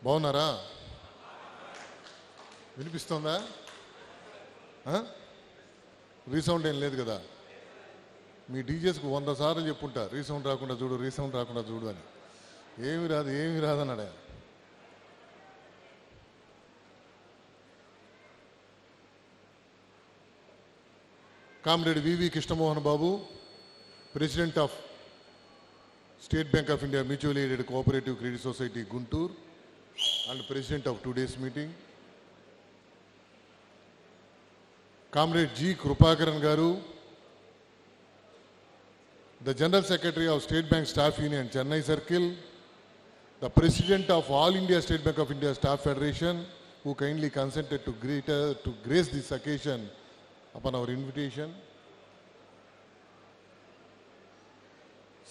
బాగున్నారా? వినిపిస్తుందా? రీసౌండ్ ఏం లేదు కదా? మీ డీజేస్కు 100 సార్లు చెప్పుంటా, రీసౌండ్ రాకుండా చూడు, రీసౌండ్ రాకుండా చూడు అని. ఏమి రాదు, ఏమి రాదన్నాడా? Comrade V V Krishnamohan Babu, president of state bank of India mutual aided cooperative credit society Guntur and president of today's meeting. Comrade G. Krupakaran Garu, the General Secretary of State Bank Staff Union, Chennai Circle, the President of All India State Bank of India Staff Federation, who kindly consented to grace this occasion upon our invitation.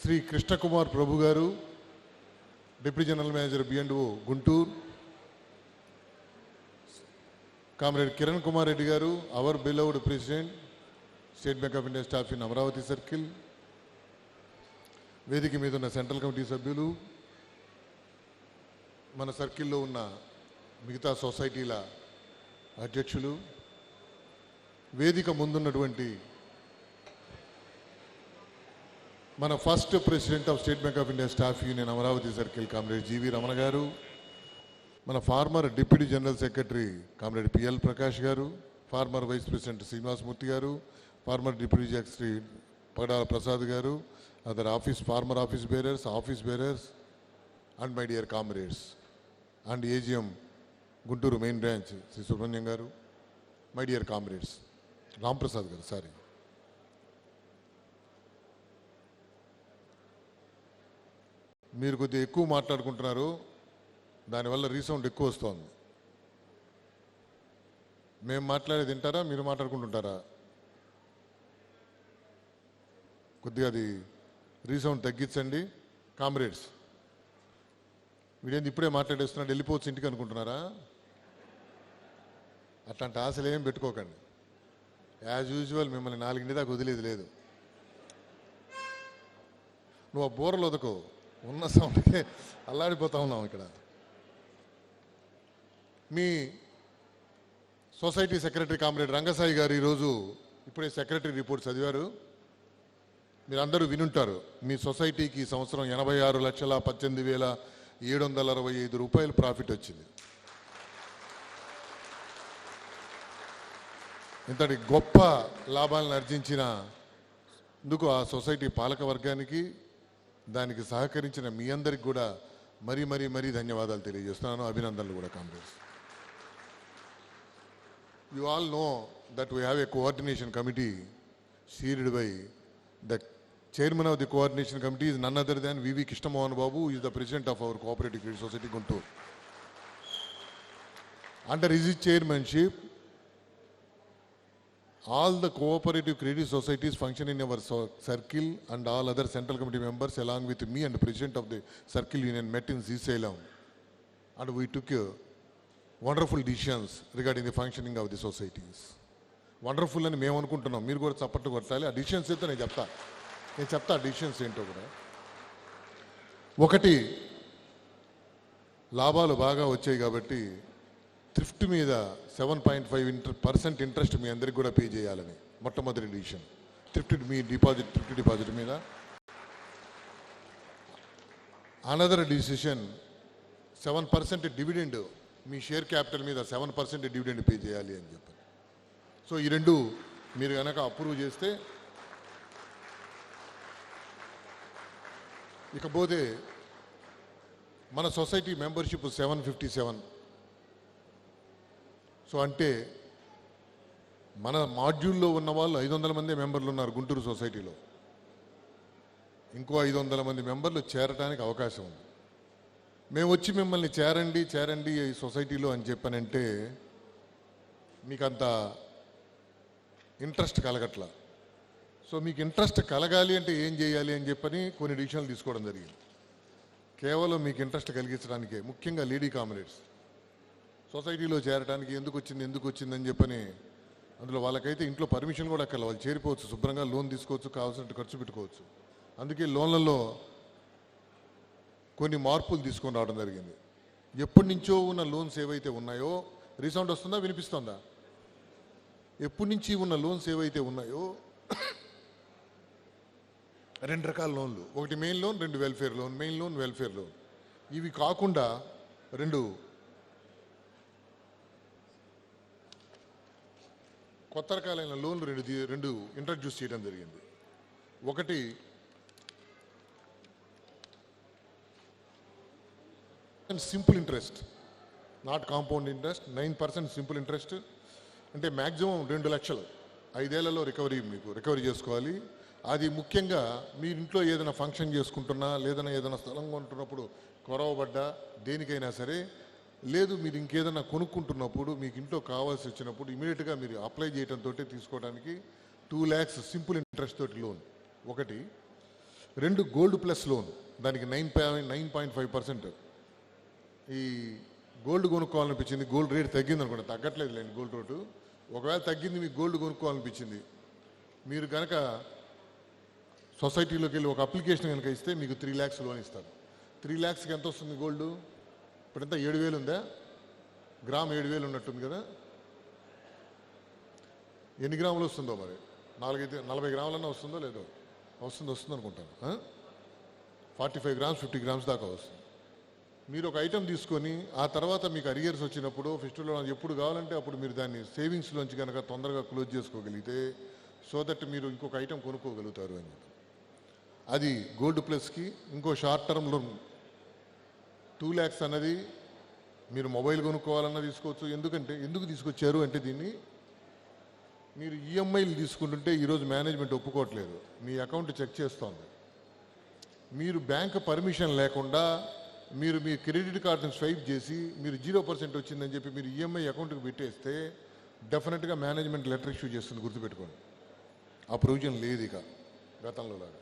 Sri Krishna Kumar Prabhu Garu, Deputy General Manager B&O Guntur. Comrade Kiran Kumar Reddy Garu, our beloved President, State Bank of India Staff in Amravati Circle. వేదిక మీద ఉన్న central committee సభ్యులు, మన సర్కిల్లో ఉన్న మిగతా సొసైటీల అధ్యక్షులు, వేదిక ముందున్నటువంటి మన first president of state bank of India staff union Amaravati circle comrade GV Ramana garu, మన former deputy general secretary comrade PL Prakash garu, former vice president Srinivasamurthy garu, former deputy secretary Pagadala Prasad garu, other former office bearers and my dear comrades and AGM Guntur main branch Shri Subrahmanyam garu, my dear comrades, Ramprasad గారు, sorry. మీరు కొద్దిగా ఎక్కువ మాట్లాడుకుంటున్నారు, దానివల్ల resound ఎక్కువ వస్తుంది. మేము మాట్లాడేది వింటారా, మీరు మాట్లాడుకుంటుంటారా? కొద్దిగా అది రీసౌండ్ తగ్గించండి. కామ్రేడ్స్, వీడేంది ఇప్పుడే మాట్లాడేస్తున్నాడు, వెళ్ళిపోవచ్చు ఇంటికి అనుకుంటున్నారా? అట్లాంటి ఆశలు ఏం పెట్టుకోకండి. యాజ్ యూజువల్ మిమ్మల్ని 4 దాకా వదిలేదు లేదు. నువ్వు ఆ బోరలు వదకో, ఉన్న సౌండ్కే అల్లాడిపోతా ఉన్నాం ఇక్కడ. మీ సొసైటీ సెక్రటరీ కామ్రేడ్ రంగసాయి గారు ఈరోజు ఇప్పుడే సెక్రటరీ రిపోర్ట్ చదివారు. మీరందరూ వినుంటారు. మీ సొసైటీకి ఈ సంవత్సరం 86,18,765 రూపాయలు ప్రాఫిట్ వచ్చింది. ఇంతటి గొప్ప లాభాలను ఆర్జించినందుకు ఆ సొసైటీ పాలక వర్గానికి, దానికి సహకరించిన మీ అందరికి కూడా మరీ మరీ మరీ ధన్యవాదాలు తెలియజేస్తున్నాను, అభినందనలు కూడా. Comrades, you all know that we have a coordination committee chaired by the chairman of the coordination committee is none other than V.V. Krishnamohan Babu, who is the president of our cooperative credit society Guntur. Under his chairmanship, all the cooperative credit societies function in our circle and all other central committee members along with me and the president of the circle union met in Srisalem, and we took wonderful decisions regarding the functioning of the societies. Wonderful అని మేము అనుకుంటున్నాం, మీరు కూడా చప్పట్లు కొట్టాలి. ఆ decisions అయితే నేను చెప్తా ఆ డిసిషన్స్ ఏంటో కూడా. ఒకటి, లాభాలు బాగా వచ్చాయి కాబట్టి థ్రిఫ్ట్ మీద 7.5% ఇంట్రెస్ట్ మీ అందరికి కూడా పే చేయాలని మొట్టమొదటి డిసిషన్. థ్రిఫ్ట్ డిపాజిట్ మీద. అనదర్ డిసిషన్ 7% డివిడెండ్, మీ షేర్ క్యాపిటల్ మీద 7% డివిడెండ్ పే చేయాలి అని చెప్పారు. సో ఈ రెండు మీరు కనుక అప్రూవ్ చేస్తే, ఇకపోతే మన సొసైటీ మెంబర్షిప్ 757. సో అంటే మన మాడ్యూల్లో ఉన్న వాళ్ళు 500 మంది మెంబర్లు ఉన్నారు గుంటూరు సొసైటీలో. ఇంకో 500 మంది మెంబర్లు చేరడానికి అవకాశం ఉంది. మేము వచ్చి మిమ్మల్ని చేరండి ఈ సొసైటీలో అని చెప్పానంటే మీకు అంత ఇంట్రెస్ట్ కలగట్లా. సో మీకు ఇంట్రెస్ట్ కలగాలి అంటే ఏం చేయాలి అని చెప్పని కొన్ని డిసిషన్లు తీసుకోవడం జరిగింది. కేవలం మీకు ఇంట్రెస్ట్ కలిగించడానికే, ముఖ్యంగా లేడీ కామ్రేడ్స్ సొసైటీలో చేరడానికి ఎందుకు వచ్చిందని చెప్పని, అందులో వాళ్ళకైతే ఇంట్లో పర్మిషన్ కూడా అక్కర్లేదు, వాళ్ళు చేరిపోవచ్చు, శుభ్రంగా లోన్ తీసుకోవచ్చు, కావాల్సినట్టు ఖర్చు పెట్టుకోవచ్చు. అందుకే లోన్లలో కొన్ని మార్పులు తీసుకొని రావడం జరిగింది. ఎప్పటి నుంచో ఉన్న లోన్స్ ఏవైతే ఉన్నాయో, రీసౌండ్ వస్తుందా వినిపిస్తుందా? ఎప్పటి నుంచి ఉన్న లోన్స్ ఏవైతే ఉన్నాయో రెండు రకాల లోన్లు, ఒకటి మెయిన్ లోన్, రెండు welfare loan. Main loan, welfare loan. ఇవి కాకుండా రెండు కొత్త రకాలైన లోన్లు రెండు ఇంట్రడ్యూస్ చేయడం జరిగింది. ఒకటి simple interest, not compound interest, 9% simple interest. అంటే మ్యాక్సిమం 2 లక్షలు 5 ఏళ్లలో రికవరీ చేసుకోవాలి. అది ముఖ్యంగా మీరు ఇంట్లో ఏదైనా ఫంక్షన్ చేసుకుంటున్నా, ఏదైనా స్థలం కొంటున్నప్పుడు కొరవబడ్డా, దేనికైనా సరే, లేదు మీరు ఇంకేదైనా కొనుక్కుంటున్నప్పుడు, మీకు ఇంట్లో కావాల్సి వచ్చినప్పుడు ఇమీడియట్గా మీరు అప్లై చేయడంతో తీసుకోవడానికి 2 lakhs సింపుల్ ఇంట్రెస్ట్ తోటి లోన్ ఒకటి. రెండు గోల్డ్ ప్లస్ లోన్, దానికి 9.5%. ఈ గోల్డ్ కొనుక్కోవాలనిపించింది, గోల్డ్ రేట్ తగ్గింది అనుకోండి, తగ్గట్లేదు లేండి గోల్డ్ రేటు. ఒకవేళ తగ్గింది, మీకు గోల్డ్ కొనుక్కోవాలనిపించింది, మీరు కనుక సొసైటీలోకి వెళ్ళి ఒక అప్లికేషన్ కనుక ఇస్తే మీకు 3 lakhs లోన్ ఇస్తారు. 3 lakhsకి ఎంత వస్తుంది గోల్డ్? ఇప్పుడంతా 7,000 ఉందా? గ్రామ్ 7,000 ఉన్నట్టుంది కదా. ఎన్ని గ్రాములు వస్తుందో మరి, 40 గ్రాములన్నా వస్తుందో లేదో? వస్తుంది అనుకుంటాను. 45 grams 50 grams దాకా వస్తుంది. మీరు ఒక ఐటెం తీసుకొని ఆ తర్వాత మీకు అరియర్స్ వచ్చినప్పుడు ఫెస్టివల్ ఎప్పుడు కావాలంటే అప్పుడు మీరు దాన్ని సేవింగ్స్లోంచి కనుక తొందరగా క్లోజ్ చేసుకోగలిగితే, సో దట్ మీరు ఇంకొక ఐటెం కొనుక్కోగలుగుతారు అని చెప్పి. అది గోల్డ్ ప్లస్కి. ఇంకో షార్ట్ టర్మ్ లోన్ 2 lakhs అన్నది మీరు మొబైల్ కొనుక్కోవాలన్నా తీసుకోవచ్చు. ఎందుకు తీసుకొచ్చారు అంటే, దీన్ని మీరు ఈఎంఐలు తీసుకుంటుంటే ఈరోజు మేనేజ్మెంట్ ఒప్పుకోవట్లేదు, మీ అకౌంట్ చెక్ చేస్తోంది. మీరు బ్యాంక్ పర్మిషన్ లేకుండా మీరు మీ క్రెడిట్ కార్డుని స్వైప్ చేసి మీరు 0% వచ్చిందని చెప్పి మీరు ఈఎంఐ అకౌంట్కి పెట్టేస్తే డెఫినెట్గా మేనేజ్మెంట్ లెటర్ ఇష్యూ చేస్తుంది, గుర్తుపెట్టుకోండి. ఆ ప్రొవిజన్ లేదు ఇక గతంలో లాగా.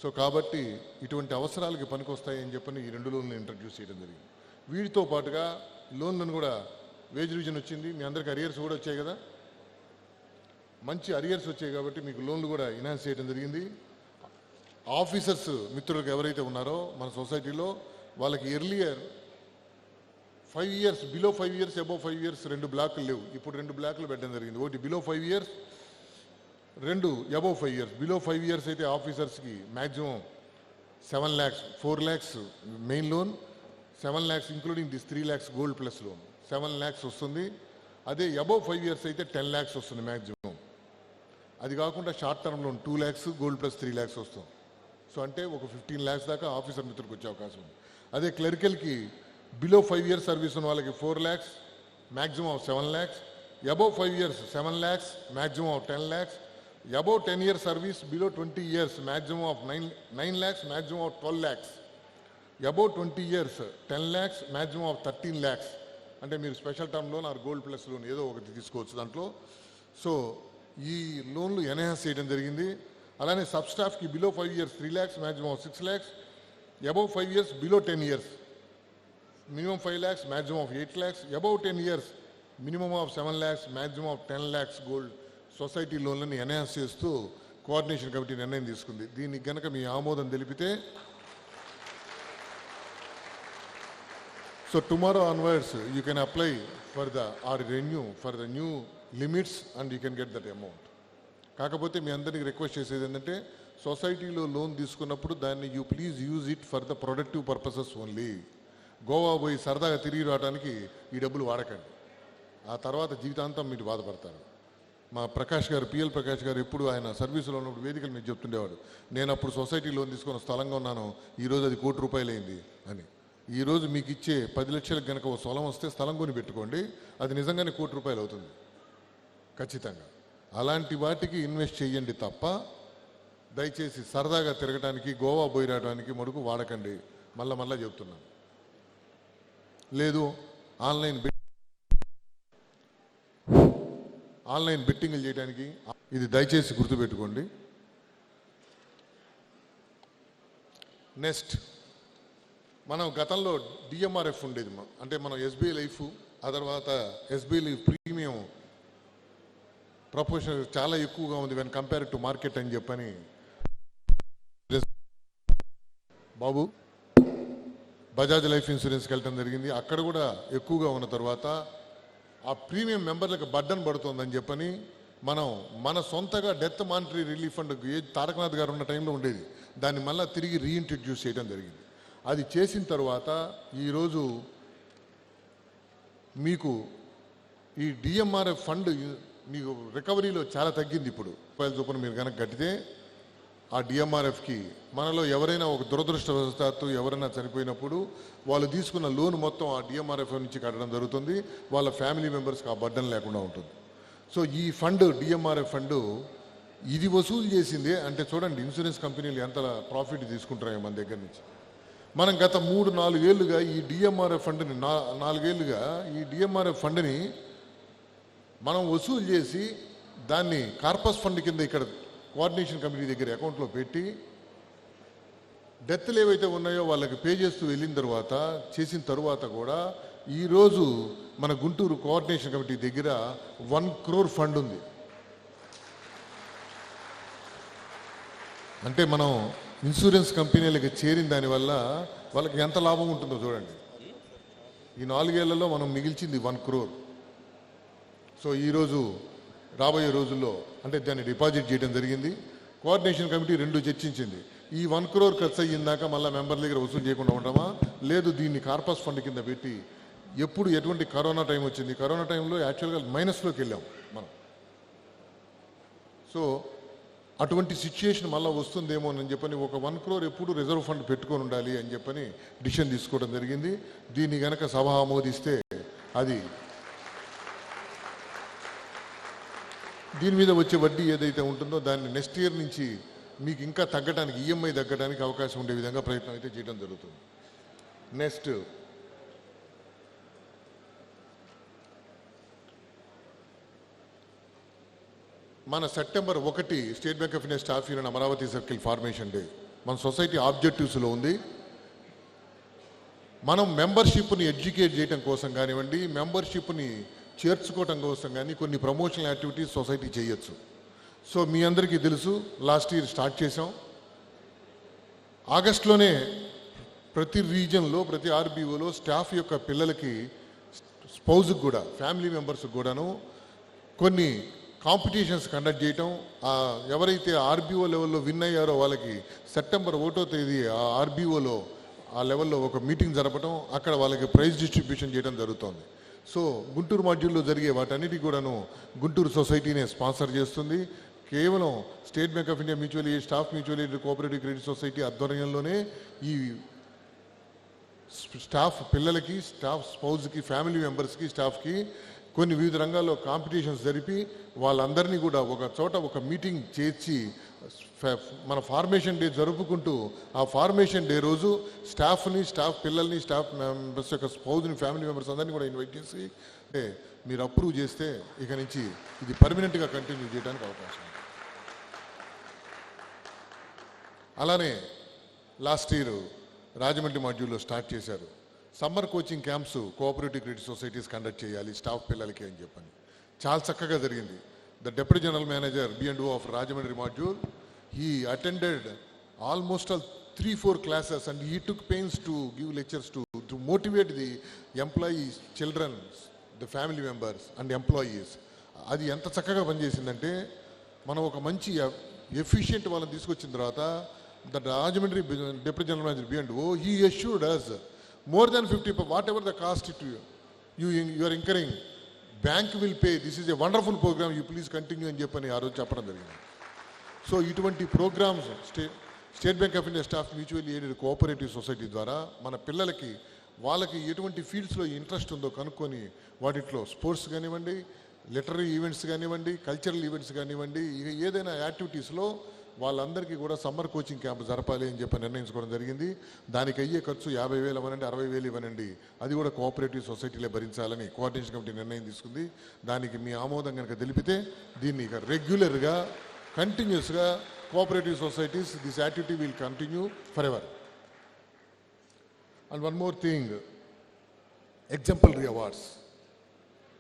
సో కాబట్టి ఇటువంటి అవసరాలకి పనికొస్తాయని చెప్పని ఈ 2 లోన్లు ఇంట్రడ్యూస్ చేయడం జరిగింది. వీటితో పాటుగా లోన్లను కూడా వేజ్ రివిజన్ వచ్చింది, మీ అందరికీ అరియర్స్ కూడా వచ్చాయి కదా, మంచి అరియర్స్ వచ్చాయి కాబట్టి మీకు లోన్లు కూడా ఎన్హాన్స్ చేయడం జరిగింది. ఆఫీసర్స్ మిత్రులకు ఎవరైతే ఉన్నారో మన సొసైటీలో, వాళ్ళకి earlier 5 years, below 5 years, above 5 years 2 బ్లాక్లు లేవు. ఇప్పుడు 2 బ్లాక్లు పెట్టడం జరిగింది. ఒకటి below 5 years, 2 above 5 years. Below 5 years అయితే ఆఫీసర్స్కి maximum 7 lakhs, 4 lakhs main loan, 7 lakhs including this 3 lakhs gold plus loan, 7 lakhs వస్తుంది. అదే అబోవ్ 5 years అయితే 10 lakhs వస్తుంది మ్యాక్సిమం. అది కాకుండా short term loan 2 lakhs gold plus 3 lakhs వస్తుంది. సో అంటే ఒక 15 lakhs దాకా ఆఫీసర్ మిత్రులకు వచ్చే అవకాశం ఉంది. అదే క్లరికల్కి బిలో 5 years సర్వీస్ ఉన్న వాళ్ళకి 4 lakhs, maximum of 7 lakhs. Above 5 years 7 lakhs, maximum of 10 lakhs. Above 10 years service, below 20 years maximum of 9 lakhs, maximum of 12 lakhs. Above 20 years 10 lakhs, maximum of 13 lakhs. అంటే మీరు special term loan or gold plus loan ఏదో ఒకటి తీసుకోవచ్చు దాంట్లో. So ఈ లోన్లు enhance చేయడం జరిగింది. అలానే సబ్ స్టాఫ్కి below 5 years 3 lakhs, maximum of 6 lakhs. Above 5 years, below 10 years minimum 5 lakhs, maximum of 8 lakhs. Above 10 years minimum of 7 lakhs, maximum of 10 lakhs gold society లోన్లను ఎన్హాన్స్ చేస్తూ కోఆర్డినేషన్ కమిటీ నిర్ణయం తీసుకుంది. దీనికి గనక మీ ఆమోదం తెలిపితే, so tomorrow onwards you can apply for the or renew for the new limits and you can get that amount. కాకపోతే మీ అందరికీ రిక్వెస్ట్ చేసేది ఏంటంటే, సొసైటీలో లోన్ తీసుకున్నప్పుడు దాన్ని you please use it for the productive purposes only. Goa పోయి సరదాగా తిరిగి రావడానికి ఈ డబ్బులు వాడకండి, ఆ తర్వాత జీవితాంతం మీరు బాధపడతారు. మా ప్రకాష్ గారు, పిఎల్ ప్రకాష్ గారు, ఎప్పుడు ఆయన సర్వీసులో ఉన్నప్పుడు వేదికలు మీకు చెప్తుండేవాడు, నేను అప్పుడు సొసైటీ లోన్ తీసుకున్న స్థలంగా ఉన్నాను, ఈరోజు అది 1 కోటి రూపాయలు అయింది అని. ఈరోజు మీకు ఇచ్చే 10 లక్షలకు కనుక ఒక స్థలం వస్తే స్థలం కొని పెట్టుకోండి, అది నిజంగానే 1 కోటి రూపాయలు అవుతుంది ఖచ్చితంగా. అలాంటి వాటికి ఇన్వెస్ట్ చేయండి తప్ప దయచేసి సరదాగా తిరగడానికి, గోవా పోయి రావడానికి మడుకు వాడకండి. మళ్ళా చెప్తున్నాను. లేదు ఆన్లైన్ బెట్టింగ్లు చేయడానికి, ఇది దయచేసి గుర్తుపెట్టుకోండి. నెక్స్ట్, మనం గతంలో డిఎంఆర్ఎఫ్ ఉండేది, అంటే మనం ఎస్బీఐ లైఫ్, ఆ తర్వాత ఎస్బీఐ లైఫ్ ప్రీమియం ప్రపోర్షన్ చాలా ఎక్కువగా ఉంది వెన్ కంపేర్ టు మార్కెట్ అని చెప్పని. బాబు బజాజ్ లైఫ్ ఇన్సూరెన్స్కి వెళ్ళటం జరిగింది. అక్కడ కూడా ఎక్కువగా ఉన్న తర్వాత ఆ ప్రీమియం మెంబర్లకు బడ్డన్ పడుతుందని చెప్పని మనం మన సొంతగా death monetary relief fund Tarakanath గారు ఉన్న టైంలో ఉండేది, దాన్ని మళ్ళీ తిరిగి రీఇంట్రడ్యూస్ చేయడం జరిగింది. అది చేసిన తర్వాత ఈరోజు మీకు ఈ డిఎంఆర్ఎఫ్ ఫండ్ మీకు రికవరీలో చాలా తగ్గింది. ఇప్పుడు రూపాయల చొప్పున మీరు కనుక కట్టితే ఆ డిఎంఆర్ఎఫ్కి మనలో ఎవరైనా ఒక దురదృష్టవశాత్తు ఎవరైనా చనిపోయినప్పుడు వాళ్ళు తీసుకున్న లోన్ మొత్తం ఆ డిఎంఆర్ఎఫ్ నుంచి కట్టడం జరుగుతుంది. వాళ్ళ ఫ్యామిలీ మెంబర్స్కి ఆ బర్డన్ లేకుండా ఉంటుంది. సో ఈ ఫండ్ డిఎంఆర్ఎఫ్ ఫండ్ ఇది వసూలు చేసింది అంటే చూడండి ఇన్సూరెన్స్ కంపెనీలు ఎంత ప్రాఫిట్ తీసుకుంటారో మన దగ్గర నుంచి. మనం గత 3-4 ఏళ్ళుగా ఈ డిఎంఆర్ఎఫ్ ఫండ్ని 4 ఏళ్ళుగా ఈ డిఎంఆర్ఎఫ్ ఫండ్ని మనం వసూలు చేసి దాన్ని కార్పస్ ఫండ్ కింద ఇక్కడ కోఆర్డినేషన్ కమిటీ దగ్గర అకౌంట్లో పెట్టి డెత్లు ఏవైతే ఉన్నాయో వాళ్ళకి పే చేస్తూ వెళ్ళిన తర్వాత చేసిన తర్వాత కూడా ఈరోజు మన గుంటూరు కోఆర్డినేషన్ కమిటీ దగ్గర 1 crore ఫండ్ ఉంది. అంటే మనం ఇన్సూరెన్స్ కంపెనీలకు చేరిన దానివల్ల వాళ్ళకి ఎంత లాభం ఉంటుందో చూడండి. ఈ 4 ఏళ్లలో మనం మిగిల్చింది 1 crore. సో ఈరోజు రాబోయే రోజుల్లో అంటే దాన్ని డిపాజిట్ చేయడం జరిగింది. Coordination committee 2 చర్చించింది. ఈ 1 crore ఖర్చు అయ్యిందాక మళ్ళీ మెంబర్ల దగ్గర వసూలు చేయకుండా ఉంటామా, లేదు దీన్ని కార్పస్ ఫండ్ కింద పెట్టి ఎప్పుడు ఎటువంటి కరోనా టైం వచ్చింది, కరోనా టైంలో యాక్చువల్గా మైనస్లోకి వెళ్ళాం మనం. సో అటువంటి సిచ్యుయేషన్ మళ్ళీ వస్తుందేమో అని చెప్పని ఒక 1 crore ఎప్పుడు రిజర్వ్ ఫండ్ పెట్టుకొని ఉండాలి అని చెప్పని డిసిషన్ తీసుకోవడం జరిగింది. దీన్ని కనుక సభ ఆమోదిస్తే అది దీని మీద వచ్చే వడ్డీ ఏదైతే ఉంటుందో దాన్ని నెక్స్ట్ ఇయర్ నుంచి మీకు ఇంకా తగ్గడానికి ఈఎంఐ తగ్గడానికి అవకాశం ఉండే విధంగా ప్రయత్నం అయితే చేయడం జరుగుతుంది. నెక్స్ట్ మన September 1 state bank of India staff union Amaravati circle formation day మన సొసైటీ ఆబ్జెక్టివ్స్లో ఉంది. మనం మెంబర్షిప్ని ఎడ్యుకేట్ చేయడం కోసం కానివ్వండి, మెంబర్షిప్ని చేర్చుకోవటం కోసం కానీ కొన్ని ప్రమోషనల్ యాక్టివిటీస్ సొసైటీ చేయొచ్చు. సో మీ అందరికీ తెలుసు లాస్ట్ ఇయర్ స్టార్ట్ చేసాం. ఆగస్టులోనే ప్రతి రీజన్లో ప్రతి ఆర్బీఓలో స్టాఫ్ యొక్క పిల్లలకి స్పౌజ్కి కూడా ఫ్యామిలీ మెంబర్స్కి కూడాను కొన్ని కాంపిటీషన్స్ కండక్ట్ చేయటం, ఎవరైతే ఆర్బీఓ లెవెల్లో విన్ అయ్యారో వాళ్ళకి సెప్టెంబర్ 1వ తేదీ ఆ ఆర్బీఓలో ఆ లెవెల్లో ఒక మీటింగ్ జరపడం, అక్కడ వాళ్ళకి ప్రైజ్ డిస్ట్రిబ్యూషన్ చేయడం జరుగుతుంది. సో గుంటూరు మాడ్యూల్లో జరిగే వాటన్నిటికీ కూడాను గుంటూరు సొసైటీనే స్పాన్సర్ చేస్తుంది. కేవలం state bank of India mutual aid staff mutual aid cooperative credit society ఆధ్వర్యంలోనే ఈ స్టాఫ్ పిల్లలకి, స్టాఫ్ స్పౌజ్కి, ఫ్యామిలీ మెంబర్స్కి, స్టాఫ్కి కొన్ని వివిధ రంగాల్లో కాంపిటీషన్స్ జరిపి వాళ్ళందరినీ కూడా ఒక చోట ఒక మీటింగ్ చేర్చి మన ఫార్మేషన్ డే జరుపుకుంటూ ఆ ఫార్మేషన్ డే రోజు స్టాఫ్ని, స్టాఫ్ పిల్లల్ని, స్టాఫ్ మెంబర్స్ యొక్క స్పౌజ్ని, ఫ్యామిలీ మెంబర్స్ అందరినీ కూడా ఇన్వైట్ చేసి అంటే మీరు అప్రూవ్ చేస్తే ఇక నుంచి ఇది పర్మనెంట్గా కంటిన్యూ చేయడానికి అవకాశం ఉంది. అలానే లాస్ట్ ఇయర్ రాజమండ్రి మాడ్యూల్లో స్టార్ట్ చేశారు. Summer coaching camps cooperative credit societies conduct చేయాలి స్టాఫ్ పిల్లలకి అని చెప్పని చాలా చక్కగా జరిగింది. The deputy general manager B&O of Rajahmundry module he attended almost 3-4 classes and he took pains to give lectures to motivate the employees, children, the family members and employees. అది ఎంత చక్కగా పనిచేసిందంటే మనం ఒక మంచి ఎఫిషియెంట్ వాళ్ళని తీసుకొచ్చిన తర్వాత the Rajahmundry deputy general manager B&O he assured us more than 50% whatever the cost you are incurring bank will pay. This is a wonderful program, you please continue అని చెప్పని ఆ రోజు చెప్పడం జరిగింది. సో ఇటువంటి programmes state bank of India staff mutual aided cooperative society ద్వారా మన పిల్లలకి వాళ్ళకి ఎటువంటి ఫీల్డ్స్లో ఇంట్రెస్ట్ ఉందో కనుక్కొని వాటిలో స్పోర్ట్స్ కానివ్వండి, లిటరీ ఈవెంట్స్ కానివ్వండి, కల్చరల్ ఈవెంట్స్ కానివ్వండి, ఇక ఏదైనా యాక్టివిటీస్లో వాళ్ళందరికీ కూడా సమ్మర్ కోచింగ్ క్యాంప్ జరపాలి అని చెప్పి నిర్ణయించుకోవడం జరిగింది. దానికి అయ్యే ఖర్చు 50,000 ఇవ్వనండి, 60,000 ఇవ్వనండి, అది కూడా కోఆపరేటివ్ సొసైటీలే భరించాలని కోఆర్డినేషన్ కమిటీ నిర్ణయం తీసుకుంది. దానికి మీ ఆమోదం కనుక తెలిపితే దీన్ని ఇక రెగ్యులర్గా కంటిన్యూస్గా cooperative societies this activity will continue forever. And one more thing, exemplary awards.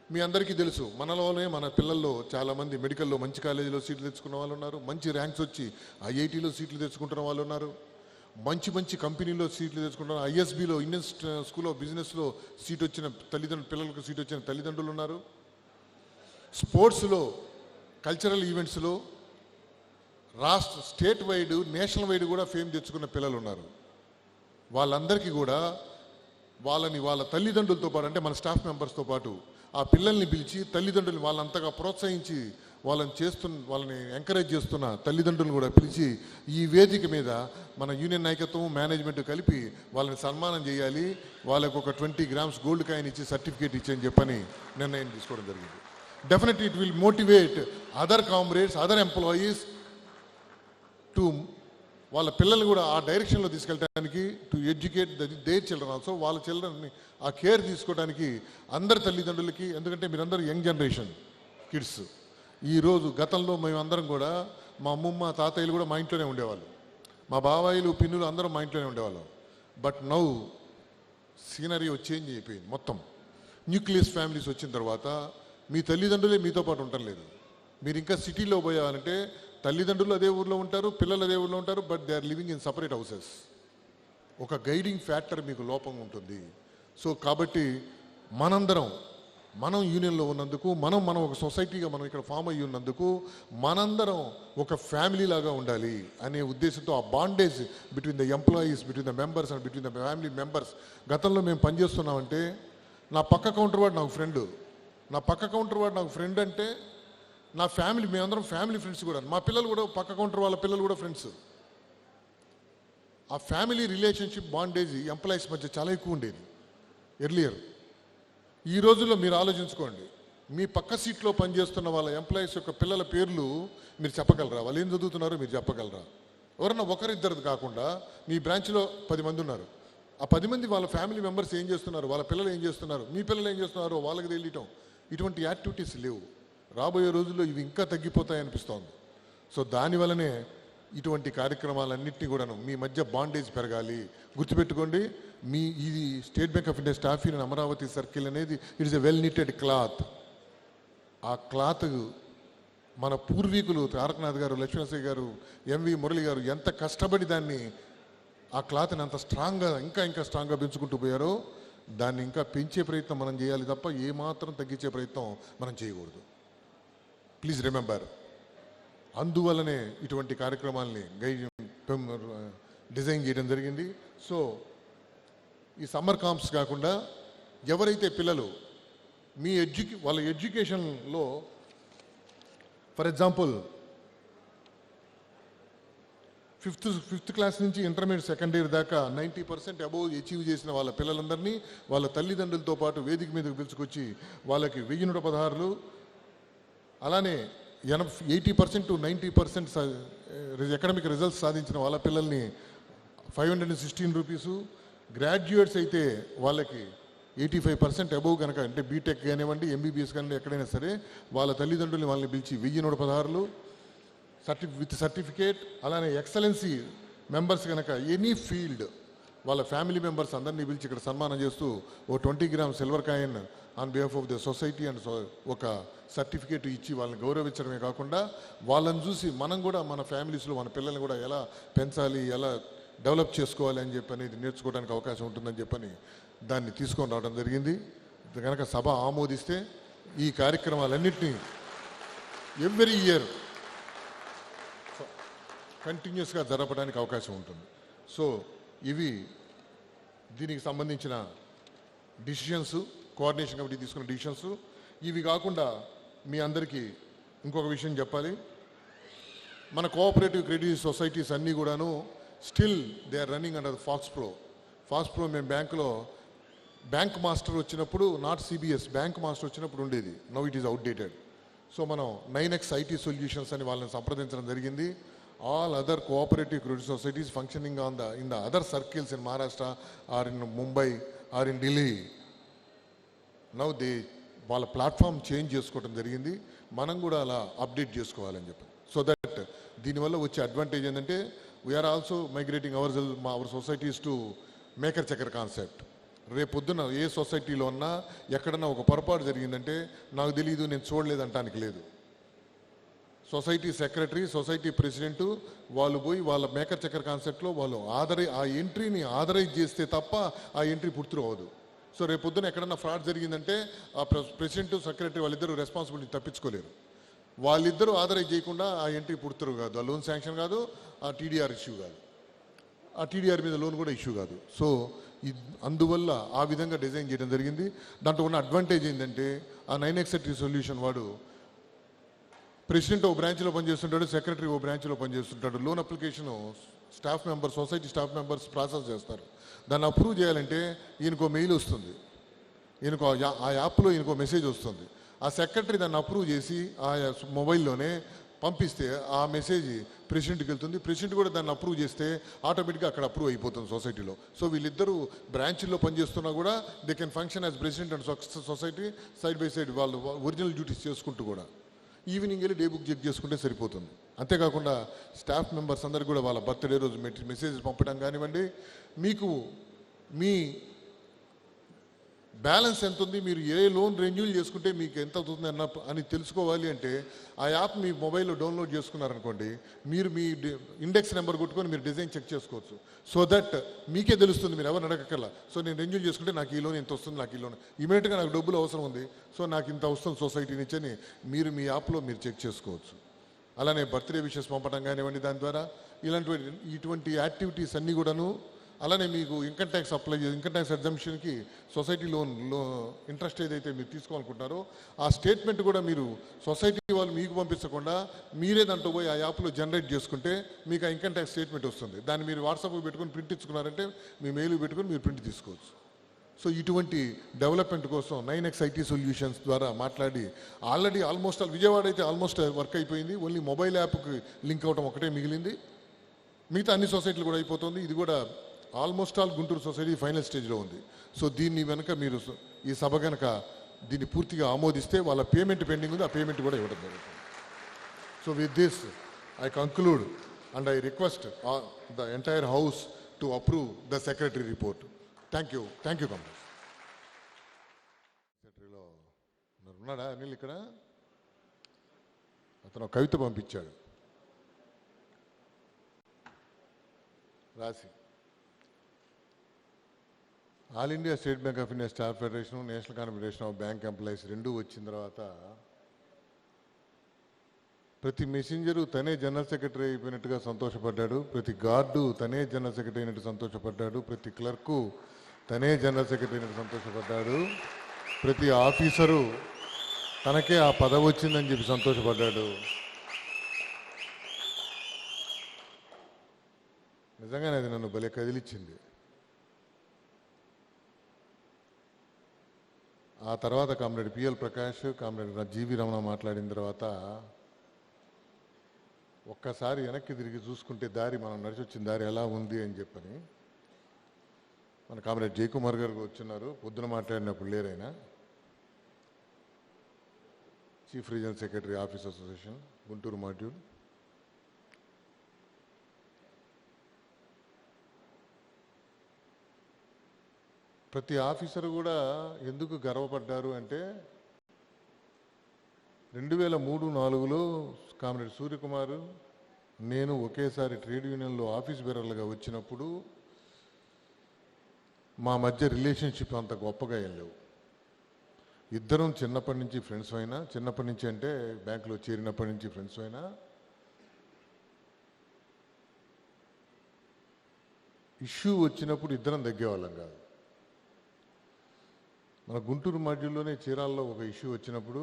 మీ అందరికీ తెలుసు మనలోనే మన పిల్లల్లో చాలామంది మెడికల్లో మంచి కాలేజీలో సీట్లు తెచ్చుకున్న వాళ్ళు ఉన్నారు, మంచి ర్యాంక్స్ వచ్చి IITలో సీట్లు తెచ్చుకుంటున్న వాళ్ళు ఉన్నారు. మంచి మంచి కంపెనీలో సీట్లు తెచ్చుకుంటున్నారు. ఐఎస్బిలో, ఇండియన్ స్కూల్ ఆఫ్ బిజినెస్లో సీట్ వచ్చిన తల్లిదండ్రులు, పిల్లలకు సీట్ వచ్చిన తల్లిదండ్రులు ఉన్నారు. స్పోర్ట్స్లో, కల్చరల్ ఈవెంట్స్లో రాష్ట్ర, స్టేట్ వైడ్, నేషనల్ వైడ్ కూడా ఫేమ్ తెచ్చుకున్న పిల్లలు ఉన్నారు. వాళ్ళందరికీ కూడా వాళ్ళ తల్లిదండ్రులతో పాటు, అంటే మన స్టాఫ్ మెంబర్స్తో పాటు ఆ పిల్లల్ని పిలిచి తల్లిదండ్రులు వాళ్ళంతగా ప్రోత్సహించి వాళ్ళని ఎంకరేజ్ చేస్తున్న తల్లిదండ్రులను కూడా పిలిచి ఈ వేదిక మీద మన యూనియన్ నాయకత్వం, మేనేజ్మెంట్ కలిపి వాళ్ళని సన్మానం చేయాలి. వాళ్ళకు ఒక 20 grams గోల్డ్ కాయిన్ ఇచ్చి సర్టిఫికేట్ ఇచ్చని చెప్పని నిర్ణయం తీసుకోవడం జరిగింది. Definitely it will motivate other comrades, other employees to వాళ్ళ పిల్లల్ని కూడా ఆ డైరెక్షన్లో తీసుకెళ్ళడానికి, to educate their children also. వాళ్ళ చిల్డ్రన్ని ఆ కేర్ తీసుకోవడానికి అందరి తల్లిదండ్రులకి, ఎందుకంటే మీరందరూ యంగ్ జనరేషన్ కిడ్స్. ఈరోజు గతంలో మేమందరం కూడా మా అమ్మమ్మ, తాతయ్యలు కూడా మా ఇంట్లోనే ఉండేవాళ్ళు, మా బాబాయిలు, పిన్నులు అందరం మా ఇంట్లోనే ఉండేవాళ్ళం. బట్ నౌ సీనరీ చేంజ్ అయిపోయింది మొత్తం. న్యూక్లియస్ ఫ్యామిలీస్ వచ్చిన తర్వాత మీ తల్లిదండ్రులే మీతో పాటు ఉండటం లేదు. మీరు ఇంకా సిటీలో పోయాలంటే తల్లిదండ్రులు అదే ఊర్లో ఉంటారు, పిల్లలు అదే ఊర్లో ఉంటారు, but they are living in separate houses. ఒక గైడింగ్ ఫ్యాక్టర్ మీకు లోపం ఉంటుంది. సో కాబట్టి మనం యూనియన్లో ఉన్నందుకు, మనం ఒక సొసైటీగా మనం ఇక్కడ ఫామ్ అయ్యి ఉన్నందుకు మనందరం ఒక ఫ్యామిలీ లాగా ఉండాలి అనే ఉద్దేశంతో ఆ bondage between the employees, between the members and between the family members. గతంలో మేము పనిచేస్తున్నామంటే నా పక్క కౌంటర్ వాడు నాకు ఫ్రెండ్, నా పక్క కౌంటర్ వాడు నాకు ఫ్రెండ్ అంటే నా ఫ్యామిలీ, మేమందరం ఫ్యామిలీ ఫ్రెండ్స్ కూడా. మా పిల్లలు కూడా పక్క కౌంటర్ వాళ్ళ పిల్లలు కూడా ఫ్రెండ్స్. ఆ ఫ్యామిలీ రిలేషన్షిప్ బాండేజ్ ఎంప్లాయీస్ మధ్య చాలా ఎక్కువ ఉండేది ఎర్లియర్. ఈ రోజుల్లో మీరు ఆలోచించుకోండి, మీ పక్క సీట్లో పనిచేస్తున్న వాళ్ళ ఎంప్లాయీస్ యొక్క పిల్లల పేర్లు మీరు చెప్పగలరా? వాళ్ళు ఏం చదువుతున్నారో మీరు చెప్పగలరా? ఎవరన్నా ఒకరిద్దరు కాకుండా మీ బ్రాంచ్లో 10 మంది ఉన్నారు. ఆ 10 మంది వాళ్ళ ఫ్యామిలీ మెంబర్స్ ఏం చేస్తున్నారు, వాళ్ళ పిల్లలు ఏం చేస్తున్నారు, మీ పిల్లలు ఏం చేస్తున్నారో వాళ్ళకి తెలియటం, ఇటువంటి యాక్టివిటీస్ లేవు. రాబోయే రోజుల్లో ఇవి ఇంకా తగ్గిపోతాయనిపిస్తోంది. సో దానివల్లనే ఇటువంటి కార్యక్రమాలన్నింటినీ కూడాను మీ మధ్య బాండేజ్ పెరగాలి. గుర్తుపెట్టుకోండి, ఇది state bank of India staff union Amaravati circle అనేది it is a well knitted cloth. ఆ క్లాత్ మన పూర్వీకులు తారకనాథ్ గారు, లక్ష్మణశ్రీ గారు, ఎంవి మురళి గారు ఎంత కష్టపడి దాన్ని, ఆ క్లాత్ని అంత స్ట్రాంగ్గా ఇంకా స్ట్రాంగ్గా పెంచుకుంటూ పోయారో దాన్ని ఇంకా పెంచే ప్రయత్నం మనం చేయాలి తప్ప ఏమాత్రం తగ్గించే ప్రయత్నం మనం చేయకూడదు. Please remember. అందువల్లనే ఇటువంటి కార్యక్రమాల్ని డిజైన్ చేయడం జరిగింది. సో ఈ సమ్మర్ క్యాంప్స్ కాకుండా ఎవరైతే పిల్లలు మీ వాళ్ళ ఎడ్యుకేషన్లో, ఫర్ ఎగ్జాంపుల్ ఫిఫ్త్ క్లాస్ నుంచి ఇంటర్మీడియట్ సెకండ్ ఇయర్ దాకా 90% అబోవ్ అచీవ్ చేసిన వాళ్ళ పిల్లలందరినీ వాళ్ళ తల్లిదండ్రులతో పాటు వేదిక మీదకు పిలుచుకొచ్చి వాళ్ళకి 1116, అలానే 80% to 90% ఎకడమిక్ రిజల్ట్స్ సాధించిన వాళ్ళ పిల్లల్ని 516 రూపీసు, గ్రాడ్యుయేట్స్ అయితే వాళ్ళకి 85% అబోవ్ కనుక, అంటే బీటెక్ కానివ్వండి, ఎంబీబీఎస్ కానివ్వండి, ఎక్కడైనా సరే వాళ్ళ తల్లిదండ్రులు వాళ్ళని పిలిచి 1116 విత్ సర్టిఫికేట్. అలానే ఎక్సలెన్సీ మెంబర్స్ కనుక ఎనీ ఫీల్డ్ వాళ్ళ ఫ్యామిలీ మెంబర్స్ అందరినీ పిలిచి ఇక్కడ సన్మానం చేస్తూ ఓ 20 grams silver coin on behalf of the society and ఒక సర్టిఫికేట్ ఇచ్చి వాళ్ళని గౌరవించడమే కాకుండా వాళ్ళని చూసి మనం కూడా మన ఫ్యామిలీస్లో మన పిల్లల్ని కూడా ఎలా పెంచాలి, ఎలా డెవలప్ చేసుకోవాలి అని చెప్పి అనేది నేర్చుకోవడానికి అవకాశం ఉంటుందని చెప్పని దాన్ని తీసుకొని రావడం జరిగింది. కనుక సభ ఆమోదిస్తే ఈ కార్యక్రమాలన్నింటినీ ఎవ్రీ ఇయర్ కంటిన్యూస్గా జరపడానికి అవకాశం ఉంటుంది. సో ఇవి దీనికి సంబంధించిన డిసిషన్స్, కోఆర్డినేషన్ కమిటీ తీసుకున్న డిసిషన్స్. ఇవి కాకుండా మీ అందరికీ ఇంకొక విషయం చెప్పాలి. మన కోఆపరేటివ్ క్రెడిట్ సొసైటీస్ అన్నీ కూడాను still they are running under FoxPro. మేము బ్యాంకులో బ్యాంక్ మాస్టర్ వచ్చినప్పుడు, నాట్ సిబిఎస్, బ్యాంక్ మాస్టర్ వచ్చినప్పుడు ఉండేది. Now it is outdated. So మనం 9X IT సొల్యూషన్స్ అని వాళ్ళని సంప్రదించడం జరిగింది. All other cooperative credit societies functioning in the other circles in Maharashtra or in Mumbai or in Delhi, now వాళ్ళ platform change చేసుకోవడం జరిగింది. మనం కూడా అలా అప్డేట్ చేసుకోవాలని చెప్పి. సో దట్ దీనివల్ల వచ్చే అడ్వాంటేజ్ ఏంటంటే we're also migrating our societies to maker checker concept. రేపొద్దున ఏ సొసైటీలో ఉన్నా ఎక్కడన్నా ఒక పొరపాటు జరిగిందంటే నాకు తెలియదు, నేను చూడలేదు అంటానికి లేదు. సొసైటీ సెక్రటరీ, సొసైటీ ప్రెసిడెంట్ వాళ్ళు పోయి వాళ్ళ మేకర్ చక్కర్ కాన్సెప్ట్లో వాళ్ళు ఆ ఎంట్రీని ఆథరైజ్ చేస్తే తప్ప ఆ ఎంట్రీ పూర్తి అవ్వదు. సో రేపు పొద్దున ఎక్కడన్నా ఫ్రాడ్ జరిగిందంటే ఆ ప్రెసిడెంట్ సెక్రటరీ వాళ్ళిద్దరూ రెస్పాన్సిబిలిటీ తప్పించుకోలేరు. వాళ్ళిద్దరూ ఆథరైజ్ చేయకుండా ఆ ఎంట్రీ పూర్తి కాదు, ఆ లోన్ శాంక్షన్ కాదు, ఆ టీడీఆర్ ఇష్యూ కాదు, ఆ టీడీఆర్ మీద లోన్ కూడా ఇష్యూ కాదు. సో అందువల్ల ఆ విధంగా డిజైన్ చేయడం జరిగింది. దాంట్లో ఉన్న అడ్వాంటేజ్ ఏంటంటే ఆ 9XT సొల్యూషన్ వాడు ప్రెసిడెంట్ ఓ బ్రాంచ్లో పనిచేస్తుంటాడు, సెక్రటరీ ఓ బ్రాంచ్లో పనిచేస్తుంటాడు. Loan application staff members, society staff members process చేస్తారు. దాన్ని అప్రూవ్ చేయాలంటే ఈయనకో మెయిల్ వస్తుంది, ఆ యాప్లో ఈయనకో మెసేజ్ వస్తుంది. ఆ సెక్రటరీ దాన్ని అప్రూవ్ చేసి ఆ మొబైల్లోనే పంపిస్తే ఆ మెసేజ్ ప్రెసిడెంట్కి వెళ్తుంది. ప్రెసిడెంట్ కూడా దాన్ని అప్రూవ్ చేస్తే ఆటోమేటిక్గా అక్కడ అప్రూవ్ అయిపోతుంది సొసైటీలో. సో వీళ్ళిద్దరూ బ్రాంచ్ల్లో పనిచేస్తున్నా కూడా they can function as president and society side by side వాళ్ళు ఒరిజినల్ డ్యూటీస్ చేసుకుంటూ కూడా ఈవినింగ్ వెళ్ళి డే బుక్ చెక్ చేసుకుంటే సరిపోతుంది. అంతేకాకుండా స్టాఫ్ మెంబర్స్ అందరికీ కూడా వాళ్ళ బర్త్డే రోజు మెసేజ్ పంపడం కానివ్వండి, మీకు మీ బ్యాలెన్స్ ఎంత ఉంది, మీరు ఏ లోన్ రెన్యూల్ చేసుకుంటే మీకు ఎంత అవుతుంది అని తెలుసుకోవాలి అంటే ఆ యాప్ మీ మొబైల్లో డౌన్లోడ్ చేసుకున్నారనుకోండి, మీరు మీ ఇండెక్స్ నెంబర్ కొట్టుకొని మీరు డిజైన్ చెక్ చేసుకోవచ్చు. సో దట్ మీకే తెలుస్తుంది, మీరు ఎవరు అడగక్కర్లా. సో నేను రెన్యూల్ చేసుకుంటే నాకు ఈ లోన్ ఎంత వస్తుంది, నాకు ఈ లోన్ ఇమీడియట్గా నాకు డబ్బులు అవసరం ఉంది, సో నాకు ఇంత వస్తుంది సొసైటీ నుంచి అని మీరు మీ యాప్లో మీరు చెక్ చేసుకోవచ్చు. అలానే బర్త్డే విషెస్ పంపడం కానివ్వండి, దాని ద్వారా ఇటువంటి యాక్టివిటీస్ అన్నీ కూడాను. అలానే మీకు ఇన్కమ్ ట్యాక్స్ ఇన్కమ్ ట్యాక్స్ ఎగ్జంప్షన్కి సొసైటీ లోన్ ఇంట్రెస్ట్ ఏదైతే మీరు తీసుకోవాలనుకుంటారో ఆ స్టేట్మెంట్ కూడా మీరు సొసైటీ వాళ్ళు మీకు పంపించకుండా మీరే దాంట్లో పోయి ఆ యాప్లో జనరేట్ చేసుకుంటే మీకు ఆ ఇన్కమ్ ట్యాక్స్ స్టేట్మెంట్ వస్తుంది. దాన్ని మీరు వాట్సాప్లో పెట్టుకొని ప్రింట్ ఇచ్చుకున్నారంటే మీ మెయిల్ పెట్టుకొని మీరు ప్రింట్ తీసుకోవచ్చు. సో ఇటువంటి డెవలప్మెంట్ కోసం 9XT సొల్యూషన్స్ ద్వారా మాట్లాడి ఆల్రెడీ ఆల్మోస్ట్ విజయవాడ అయితే ఆల్మోస్ట్ వర్క్ అయిపోయింది. ఓన్లీ మొబైల్ యాప్కి లింక్ అవ్వడం ఒకటే మిగిలింది. మిగతా అన్ని సొసైటీలు కూడా అయిపోతుంది. ఇది కూడా almost all Guntur society final స్టేజ్లో ఉంది. సో దీన్ని వెనక మీరు ఈ సభ కనుక దీన్ని పూర్తిగా ఆమోదిస్తే వాళ్ళ పేమెంట్ పెండింగ్ ఉంది, ఆ పేమెంట్ కూడా ఇవ్వడం జరుగుతుంది. So with this I conclude and I request the entire house to approve the secretary report. Thank you congress. సెక్రటరీలో ఉన్నాడా అనిల్? ఇక్కడ అతను కవిత పంపించాడు రాసి. All India state bank of India staff federation, national confederation of bank employees రెండూ వచ్చిన తర్వాత ప్రతి మెసెంజరు తనే జనరల్ సెక్రటరీ అయిపోయినట్టుగా సంతోషపడ్డాడు, ప్రతి గార్డు తనే జనరల్ సెక్రటరీ అయినట్టు సంతోషపడ్డాడు, ప్రతి క్లర్కు తనే జనరల్ సెక్రటరీ అయినట్టు సంతోషపడ్డాడు, ప్రతి ఆఫీసరు తనకే ఆ పదవి వచ్చిందని చెప్పి సంతోషపడ్డాడు. నిజంగానే అది నన్ను భలే కదిలిచ్చింది. ఆ తర్వాత comrade PL Prakash, comrade GV Ramana మాట్లాడిన తర్వాత ఒక్కసారి వెనక్కి తిరిగి చూసుకుంటే దారి మనం నడిచి వచ్చిన దారి ఎలా ఉంది అని చెప్పని మన కామ్రేడ్ జయకుమార్ గారు వచ్చున్నారు. పొద్దున మాట్లాడినప్పుడు లేరైనా chief regional secretary office association Guntur module. ప్రతి ఆఫీసరు కూడా ఎందుకు గర్వపడ్డారు అంటే 2003-04లో కామ్రేడ్ సూర్యకుమార్ నేను ఒకేసారి ట్రేడ్ యూనియన్లో ఆఫీస్ బేరర్లుగా వచ్చినప్పుడు మా మధ్య రిలేషన్షిప్ అంత గొప్పగా ఏం లేవు. ఇద్దరం చిన్నప్పటి నుంచి ఫ్రెండ్స్ అయినా, చిన్నప్పటి నుంచి అంటే బ్యాంకులో చేరినప్పటి నుంచి ఫ్రెండ్స్ అయినా, ఇష్యూ వచ్చినప్పుడు ఇద్దరం తగ్గేవాళ్ళం కాదు. మన గుంటూరు మాడ్యూల్లోనే చీరాల్లో ఒక ఇష్యూ వచ్చినప్పుడు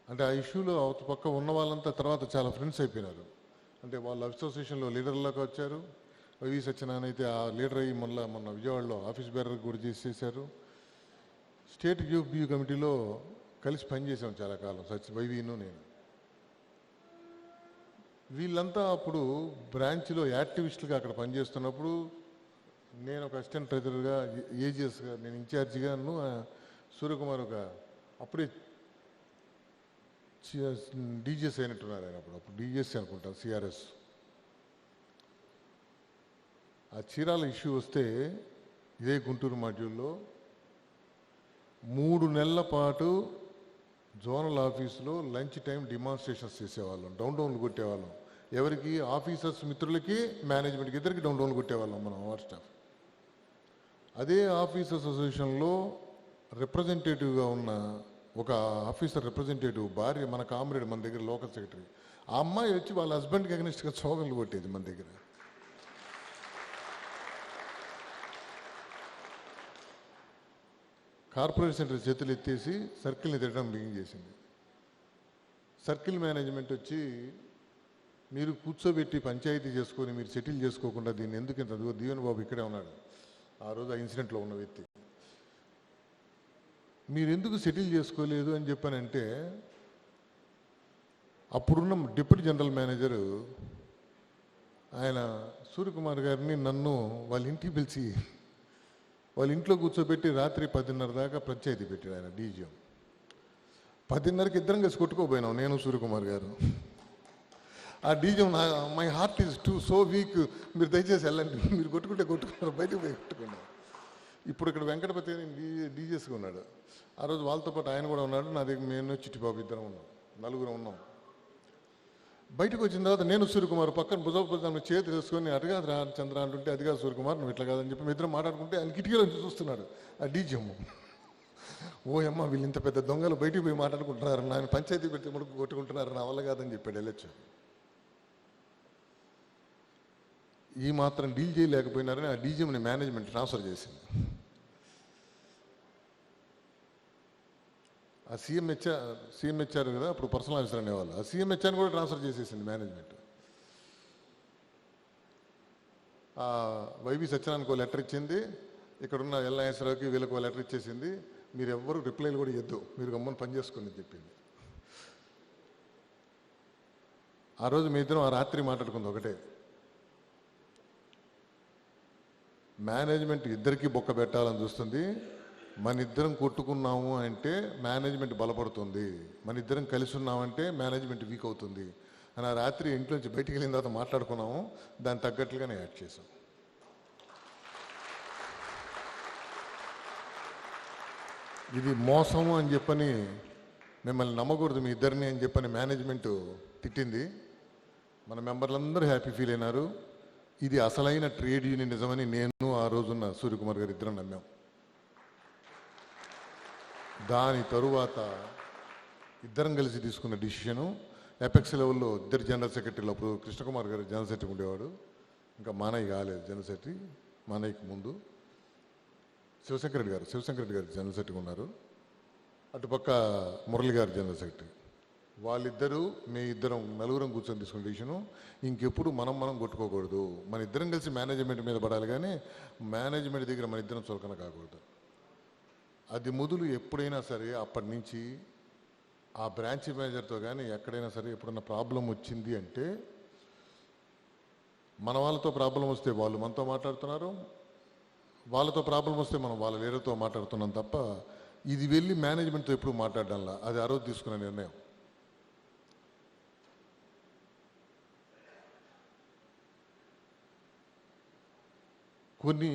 అంటే ఆ ఇష్యూలో అవత పక్క ఉన్న వాళ్ళంతా తర్వాత చాలా ఫ్రెండ్స్ అయిపోయినారు. అంటే వాళ్ళు అసోసియేషన్లో లీడర్లాగా వచ్చారు. వైవి సత్యనారాయణ అయితే ఆ లీడర్ అయ్యి మొన్న విజయవాడలో ఆఫీస్ బేరర్ కూడా చేసేసారు. స్టేట్ యూపీ కమిటీలో కలిసి పనిచేసాం చాలా కాలం, వైవిను నేను. వీళ్ళంతా అప్పుడు బ్రాంచ్లో యాక్టివిస్టులుగా అక్కడ పనిచేస్తున్నప్పుడు నేను ఒక అసిస్టెంట్ ట్రెజరర్గా, ఏజిఎస్గా నేను ఇన్ఛార్జిగాను, సూర్యకుమార్ ఒక అప్పుడే డీజీఎస్ అయినట్టున్నారు ఆయన. అప్పుడు డీజీఎస్ అనుకుంటాను, సిఆర్ఎస్. ఆ చీరాల ఇష్యూ వస్తే ఇదే గుంటూరు మాడ్యూల్లో 3 నెలల పాటు జోనల్ ఆఫీసులో లంచ్ టైం డిమాన్స్ట్రేషన్స్ చేసేవాళ్ళం, డౌన్లు కొట్టేవాళ్ళం. ఎవరికి? ఆఫీసర్స్ మిత్రులకి, మేనేజ్మెంట్కి, ఇద్దరికి డౌన్లు కొట్టేవాళ్ళం మనం అవర్ స్టాఫ్. అదే ఆఫీసర్స్ అసోసియేషన్లో రిప్రజెంటేటివ్గా ఉన్న ఒక ఆఫీసర్ రిప్రజెంటేటివ్ భార్య, మన కామ్రేడ్, మన దగ్గర లోకల్ సెక్రటరీ, ఆ అమ్మాయి వచ్చి వాళ్ళ హస్బెండ్కి అగనిస్ట్గా చోగలు కొట్టేది మన దగ్గర. కార్పొరేట్ సెంటర్ చేతులు ఎత్తేసి సర్కిల్ని తిట్టడం బిగిన్ చేసింది. సర్కిల్ మేనేజ్మెంట్ వచ్చి, మీరు కూర్చోబెట్టి పంచాయతీ చేసుకొని మీరు సెటిల్ చేసుకోకుండా దీన్ని ఎందుకు ఇంత దీవెన్ బాబు ఇక్కడే ఉన్నాడు, ఆ రోజు ఆ ఇన్సిడెంట్లో ఉన్న వ్యక్తి, మీరు ఎందుకు సెటిల్ చేసుకోలేదు అని చెప్పానంటే, అప్పుడున్న డిప్యూటీ జనరల్ మేనేజరు ఆయన సూర్యకుమార్ గారిని నన్ను వాళ్ళ ఇంటికి పిలిచి వాళ్ళ ఇంట్లో కూర్చోబెట్టి రాత్రి 10:30 దాకా పంచాయతీ పెట్టాడు ఆయన డీజీఎం. 10:30కి ఇద్దరం కలిసి కొట్టుకోపోయినాం, నేను సూర్యకుమార్ గారు. ఆ DGM, my heart is so weak, మీరు దయచేసి వెళ్ళండి, మీరు కొట్టుకున్నారు, బయటకు పోయి కొట్టుకున్నారు. ఇప్పుడు ఇక్కడ వెంకటపతి డీజీఎస్గా ఉన్నాడు. ఆ రోజు వాళ్ళతో పాటు ఆయన కూడా ఉన్నాడు. నా దగ్గర నేను చిట్టిబాబు ఇద్దరం ఉన్నాం, నలుగురు ఉన్నాం. బయటకు వచ్చిన తర్వాత నేను సూర్యకుమార్ పక్కన భుజాన్ని చేతి వేసుకొని, అటుగా చంద్ర అంటుంటే, అదిగా సూర్యకుమార్ నువ్వు ఇట్లా కాదని చెప్పి ఇద్దరం మాట్లాడుకుంటే ఆయన కిటికీలో చూస్తున్నాడు ఆ డీజీఎం. ఓ అమ్మ, వీళ్ళు ఇంత పెద్ద దొంగలు బయటికి పోయి మాట్లాడుకుంటున్నారు, ఆయన పంచాయతీ పెడితే మనకు కొట్టుకుంటున్నారు, నా వల్ల కాదని చెప్పాడు వెళ్ళొచ్చు. ఈ మాత్రం డీల్ చేయలేకపోయినారని ఆ డీజీఎంని మేనేజ్మెంట్ ట్రాన్స్ఫర్ చేసింది. ఆ సీఎంహెచ్ఆర్ కదా అప్పుడు పర్సనల్ ఆఫీసర్ అనేవాళ్ళు, ఆ సీఎంహెచ్ఆర్ని కూడా ట్రాన్స్ఫర్ చేసేసింది మేనేజ్మెంట్. వైవి సత్యనారాయణకు లెటర్ ఇచ్చింది, ఇక్కడున్న ఎల్ఐఎస్రావుకి వీళ్ళకి లెటర్ ఇచ్చేసింది, మీరు ఎవ్వరు రిప్లైలు కూడా ఇద్దు, మీరు గమ్మని పని చేసుకుని చెప్పింది. ఆ రోజు మీ ఇద్దరం ఆ రాత్రి మాట్లాడుకుంది ఒకటే, మేనేజ్మెంట్ ఇద్దరికీ బొక్క పెట్టాలని చూస్తుంది, మన ఇద్దరం కొట్టుకున్నాము అంటే మేనేజ్మెంట్ బలపడుతుంది, మన ఇద్దరం కలిసి ఉన్నామంటే మేనేజ్మెంట్ వీక్ అవుతుంది అని ఆ రాత్రి ఇంట్లోంచి బయటికి వెళ్ళిన తర్వాత మాట్లాడుకున్నాము. దాన్ని తగ్గట్లుగానే యాడ్ చేసాం. ఇది మోసము అని చెప్పని, మిమ్మల్ని నమ్మకూడదు మీ ఇద్దరిని అని చెప్పని మేనేజ్మెంట్ తిట్టింది. మన మెంబర్లందరూ హ్యాపీ ఫీల్ అయినారు. ఇది అసలైన ట్రేడ్ యూనియన్ నిజమని నేను, ఆ రోజున్న సూర్యకుమార్ గారు ఇద్దరం నమ్మాం. దాని తరువాత ఇద్దరం కలిసి తీసుకున్న డిసిషను, ఎపెక్స్ లెవెల్లో ఇద్దరు జనరల్ సెక్రటరీలు, అప్పుడు కృష్ణకుమార్ గారు జనరల్ సెక్రటరీ ఉండేవాడు, ఇంకా మానయ్య కాలేదు జనరల్ సెక్రటరీ, మానయ్యకి ముందు శివశంకర్ రెడ్డి గారు జనరల్ సెక్రటరీ ఉన్నారు, అటుపక్క మురళి గారు జనరల్ సెక్రటరీ. వాళ్ళిద్దరూ మీ ఇద్దరం నలుగురం కూర్చొని తీసుకున్న డిసిషను, ఇంకెప్పుడు మనం కొట్టుకోకూడదు, మన ఇద్దరం కలిసి మేనేజ్మెంట్ మీద పడాలి, కానీ మేనేజ్మెంట్ దగ్గర మన ఇద్దరం చులకన కాకూడదు. అది మొదలు ఎప్పుడైనా సరే అప్పటి నుంచి ఆ బ్రాంచ్ మేనేజర్తో కానీ ఎక్కడైనా సరే ఎప్పుడన్నా ప్రాబ్లం వచ్చింది అంటే, మన వాళ్ళతో ప్రాబ్లం వస్తే వాళ్ళు మనతో మాట్లాడుతున్నారు, వాళ్ళతో ప్రాబ్లం వస్తే మనం వాళ్ళ లీడర్తో మాట్లాడుతున్నాం తప్ప ఇది వెళ్ళి మేనేజ్మెంట్తో ఎప్పుడు మాట్లాడడంలా. అది ఆ రోజు తీసుకున్న నిర్ణయం. కొన్ని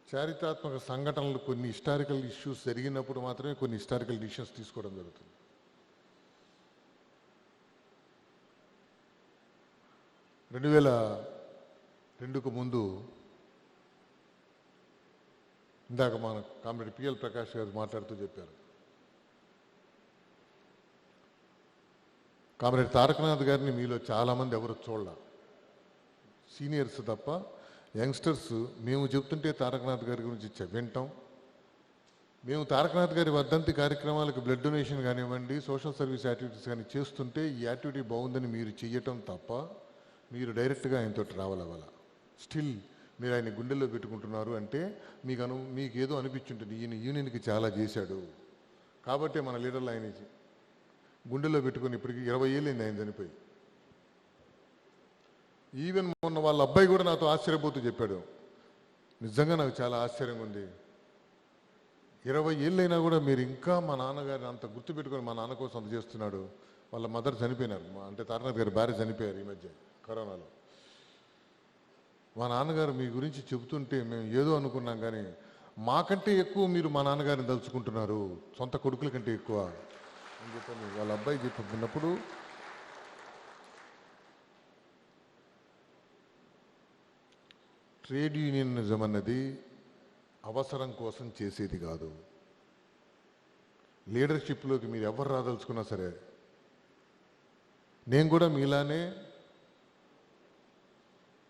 చారిత్రాత్మక సంఘటనలు, కొన్ని హిస్టారికల్ ఇష్యూస్ జరిగినప్పుడు మాత్రమే కొన్ని హిస్టారికల్ డిసిషన్స్ తీసుకోవడం జరుగుతుంది. (2002కు ముందు ఇందాక మన కామ్రేడ్ పిఎల్ ప్రకాష్ గారు మాట్లాడుతూ చెప్పారు, కామ్రేడ్ తారకనాథ్ గారిని మీలో చాలామంది ఎవరు చూడాల, సీనియర్స్ తప్ప యంగ్స్టర్స్ మేము చెప్తుంటే తారకనాథ్ గారి గురించి వింటాం. మేము తారకనాథ్ గారి వర్ధంతి కార్యక్రమాలకు బ్లడ్ డొనేషన్ కానివ్వండి, సోషల్ సర్వీస్ యాక్టివిటీస్ కానీ చేస్తుంటే ఈ యాక్టివిటీ బాగుందని మీరు చెయ్యటం తప్ప మీరు డైరెక్ట్గా ఆయనతో ట్రావెల్ అవ్వాల. స్టిల్ మీరు ఆయన గుండెల్లో పెట్టుకుంటున్నారు అంటే మీకు ఏదో అనిపించుంటుంది, ఈయన యూనియన్కి చాలా చేశాడు కాబట్టి మన లీడర్లు ఆయన గుండెల్లో పెట్టుకుని ఇప్పటికీ 20 ఏళ్ళైంది ఆయన చనిపోయి. ఈవెన్ మొన్న వాళ్ళ అబ్బాయి కూడా నాతో ఆశ్చర్యపోతూ చెప్పాడు, నిజంగా నాకు చాలా ఆశ్చర్యంగా ఉంది, 20 ఏళ్ళైనా కూడా మీరు ఇంకా మా నాన్నగారిని అంత గుర్తుపెట్టుకొని మా నాన్న కోసం అంత చేస్తున్నాడు. వాళ్ళ మదర్ చనిపోయినారు, అంటే తారకనాథ్ గారి భార్య చనిపోయారు ఈ మధ్య కరోనాలో. మా నాన్నగారు మీ గురించి చెబుతుంటే మేము ఏదో అనుకున్నాం, కానీ మాకంటే ఎక్కువ మీరు మా నాన్నగారిని తలుచుకుంటున్నారు, సొంత కొడుకుల కంటే ఎక్కువ. అని చెప్పని వాళ్ళ అబ్బాయి చెప్పినప్పుడు ట్రేడ్ యూనియనిజం అన్నది అవసరం కోసం చేసేది కాదు. లీడర్షిప్లోకి మీరు ఎవరు రాదలుచుకున్నా సరే, నేను కూడా మీలానే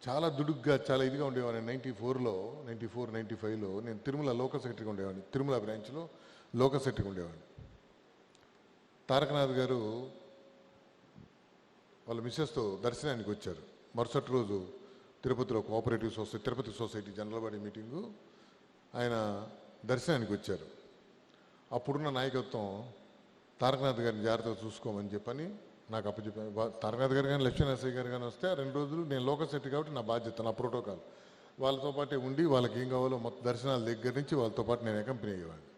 చాలా దుడుగ్గా చాలా ఇదిగా ఉండేవాడిని. 95లో నేను తిరుమల లోకల్ సెక్రటరీగా ఉండేవాడిని. తిరుమల బ్రాంచ్లో లోకల్ సెక్రటరీగా ఉండేవాడిని. తారకనాథ్ గారు వాళ్ళ మిస్సెస్తో దర్శనానికి వచ్చారు. మరుసటి రోజు తిరుపతిలో cooperative society, Tirupati society general body meeting, ఆయన దర్శనానికి వచ్చారు. అప్పుడున్న నాయకత్వం తారకనాథ్ గారిని జాగ్రత్తగా చూసుకోమని చెప్పని నాకు అప్పచెప్పాను. తారకనాథ్ గారు కానీ లక్ష్మీ నరసయ్య గారు కానీ వస్తే 2 రోజులు నేను లోకల్ సెక్రటరీ కాబట్టి నా బాధ్యత, నా ప్రోటోకాల్ వాళ్ళతో పాటే ఉండి వాళ్ళకి ఏం కావాలో మొత్తం దర్శనాల దగ్గర నుంచి వాళ్ళతో పాటు నేను అకంపెనీ అయ్యేవాడిని.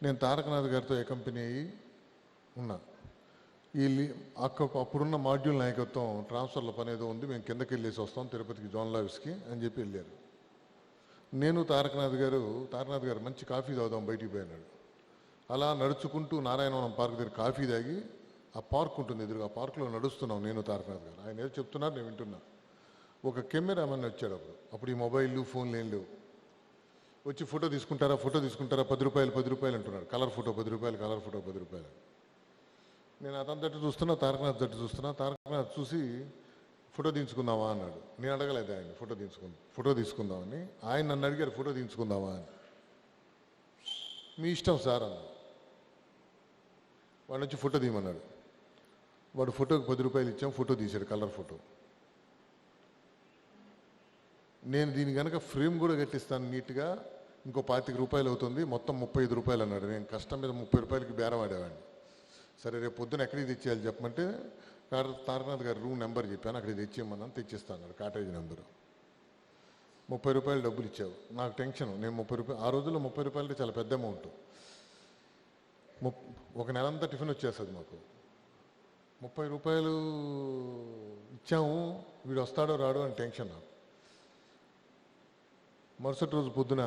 నేను తారకనాథ్ గారితో అకంపెనీ అయ్యి ఉన్నా. అప్పుడున్న మాడ్యూల్ నాయకత్వం ట్రాన్స్ఫర్ల పని ఏదో ఉంది, మేము కిందకి వెళ్ళేసి వస్తాం తిరుపతికి జోనల్ ఆఫీస్కి అని చెప్పి వెళ్ళారు. నేను తారకనాథ్ గారు మంచి కాఫీ తాగుదాం బయటికి పోయినాడు. అలా నడుచుకుంటూ నారాయణవనం పార్క్ దగ్గర కాఫీ తాగి, ఆ పార్క్ ఉంటుంది ఎదురుగా, ఆ పార్కులో నడుస్తున్నాం నేను తారకనాథ్ గారు. ఆయన ఏదో చెప్తున్నారు, నేను వింటున్నా. ఒక కెమెరామెన్ వచ్చాడు. అప్పుడు ఈ మొబైల్ ఫోన్లు ఏం లేవు. వచ్చి ఫోటో తీసుకుంటారా 10 రూపాయలు అంటున్నాడు. కలర్ ఫోటో 10 రూపాయలు. నేను అతని తట్టు చూస్తున్నా, తారకనాథ్ తట్టు చూస్తున్నా. తారకనాథ్ చూసి ఫోటో తీయించుకుందామా అన్నాడు. నేను అడగలేదు ఆయన ఫోటో తీసుకుందామని. ఆయన నన్ను అడిగారు ఫోటో తీయించుకుందామా అని. మీ ఇష్టం సార్ అన్నాడు. వాడి నుంచి ఫోటో తీయమన్నాడు. వాడు ఫోటోకి 10 రూపాయలు ఇచ్చాం, ఫోటో తీశాడు, కలర్ ఫోటో. నేను దీని కనుక ఫ్రేమ్ కూడా కట్టిస్తాను నీట్గా, ఇంకో 25 రూపాయలు అవుతుంది, మొత్తం 35 రూపాయలు అన్నాడు. నేను కష్టం మీద 30 రూపాయలకి బేరం ఆడేవాడిని. సరే రేపు పొద్దున ఎక్కడికి తెచ్చేయాలి చెప్పమంటే తారకనాథ్ గారి రూమ్ నెంబర్ చెప్పాను, అక్కడికి తెచ్చేయమన్నాను, తెచ్చిస్తాను కాటేజ్ నెంబరు. 30 రూపాయలు డబ్బులు ఇచ్చావు. నాకు టెన్షన్. నేను 30 రూపాయలు, ఆ రోజుల్లో 30 రూపాయలు అంటే చాలా పెద్ద అమౌంట్. ఒక నెలంతా టిఫిన్ వచ్చేస్తుంది మాకు. 30 రూపాయలు ఇచ్చాము, వీడు వస్తాడో రాడో అని టెన్షన్ నాకు. మరుసటి రోజు పొద్దున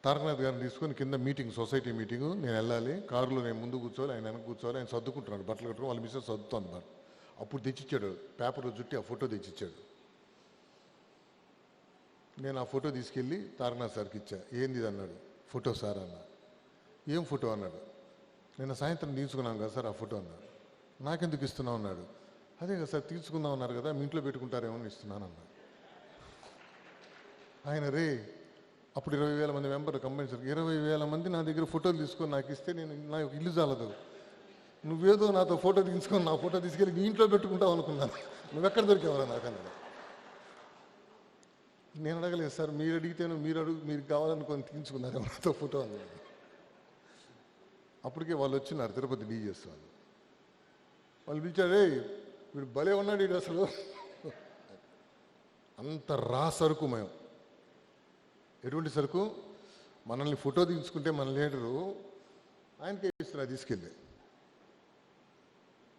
తారకనాథ్ గారిని తీసుకొని కింద మీటింగ్, సొసైటీ మీటింగు, నేను వెళ్ళాలి. కారులో నేను ముందు కూర్చోవాలి, ఆయన వెనక కూర్చోవాలి. ఆయన సర్దుకుంటున్నాడు, బట్టలు కట్టుకుని, వాళ్ళ మిస్సెస్ సర్దుతోంది మరి. అప్పుడు తెచ్చిచ్చాడు, పేపర్లో చుట్టి ఆ ఫోటో తెచ్చిచ్చాడు. నేను ఆ ఫోటో తీసుకెళ్ళి తారకనాథ్ సార్కి ఇచ్చా. ఏంది ఇది అన్నాడు. ఫోటో సార్ అన్న. ఏం ఫోటో అన్నాడు. నిన్న సాయంత్రం తీసుకున్నాం కదా సార్ ఆ ఫోటో అన్నాడు. నాకెందుకు ఇస్తున్నావు అన్నాడు. అదే కదా సార్ తీసుకుందాం అన్నారు కదా, మీ ఇంట్లో పెట్టుకుంటారేమో అని ఇస్తున్నాను అన్నాడు. ఆయన అప్పుడు 20,000 మంది మెంబర్ కంపెనీ, 20,000 మంది నా దగ్గర ఫోటోలు తీసుకొని నాకు ఇస్తే నాకు ఇల్లు చాలదు. నువ్వేదో నాతో ఫోటో తీసుకొని నా ఫోటో తీసుకెళ్ళి నీ ఇంట్లో పెట్టుకుంటావు అనుకున్నాను. నువ్వెక్కడ దొరికేవరా నాకు అన్నాడు. నేను అడగలేదు సార్, మీరు అడిగితేను మీరు కావాలనుకొని తీసుకున్నారు నాతో ఫోటో అన్నాడు. అప్పటికే వాళ్ళు వచ్చినారు, తిరుపతి డీజీఎస్ వాళ్ళు పిలిచారు. వీడు భలే ఉన్నాడు వీడు అసలు. అంత రా సరుకు మేము. ఎటువంటి సరుకు? మనల్ని ఫోటో తీసుకుంటే మన లీడరు ఆయనకే ఇస్తున్నా తీసుకెళ్ళి.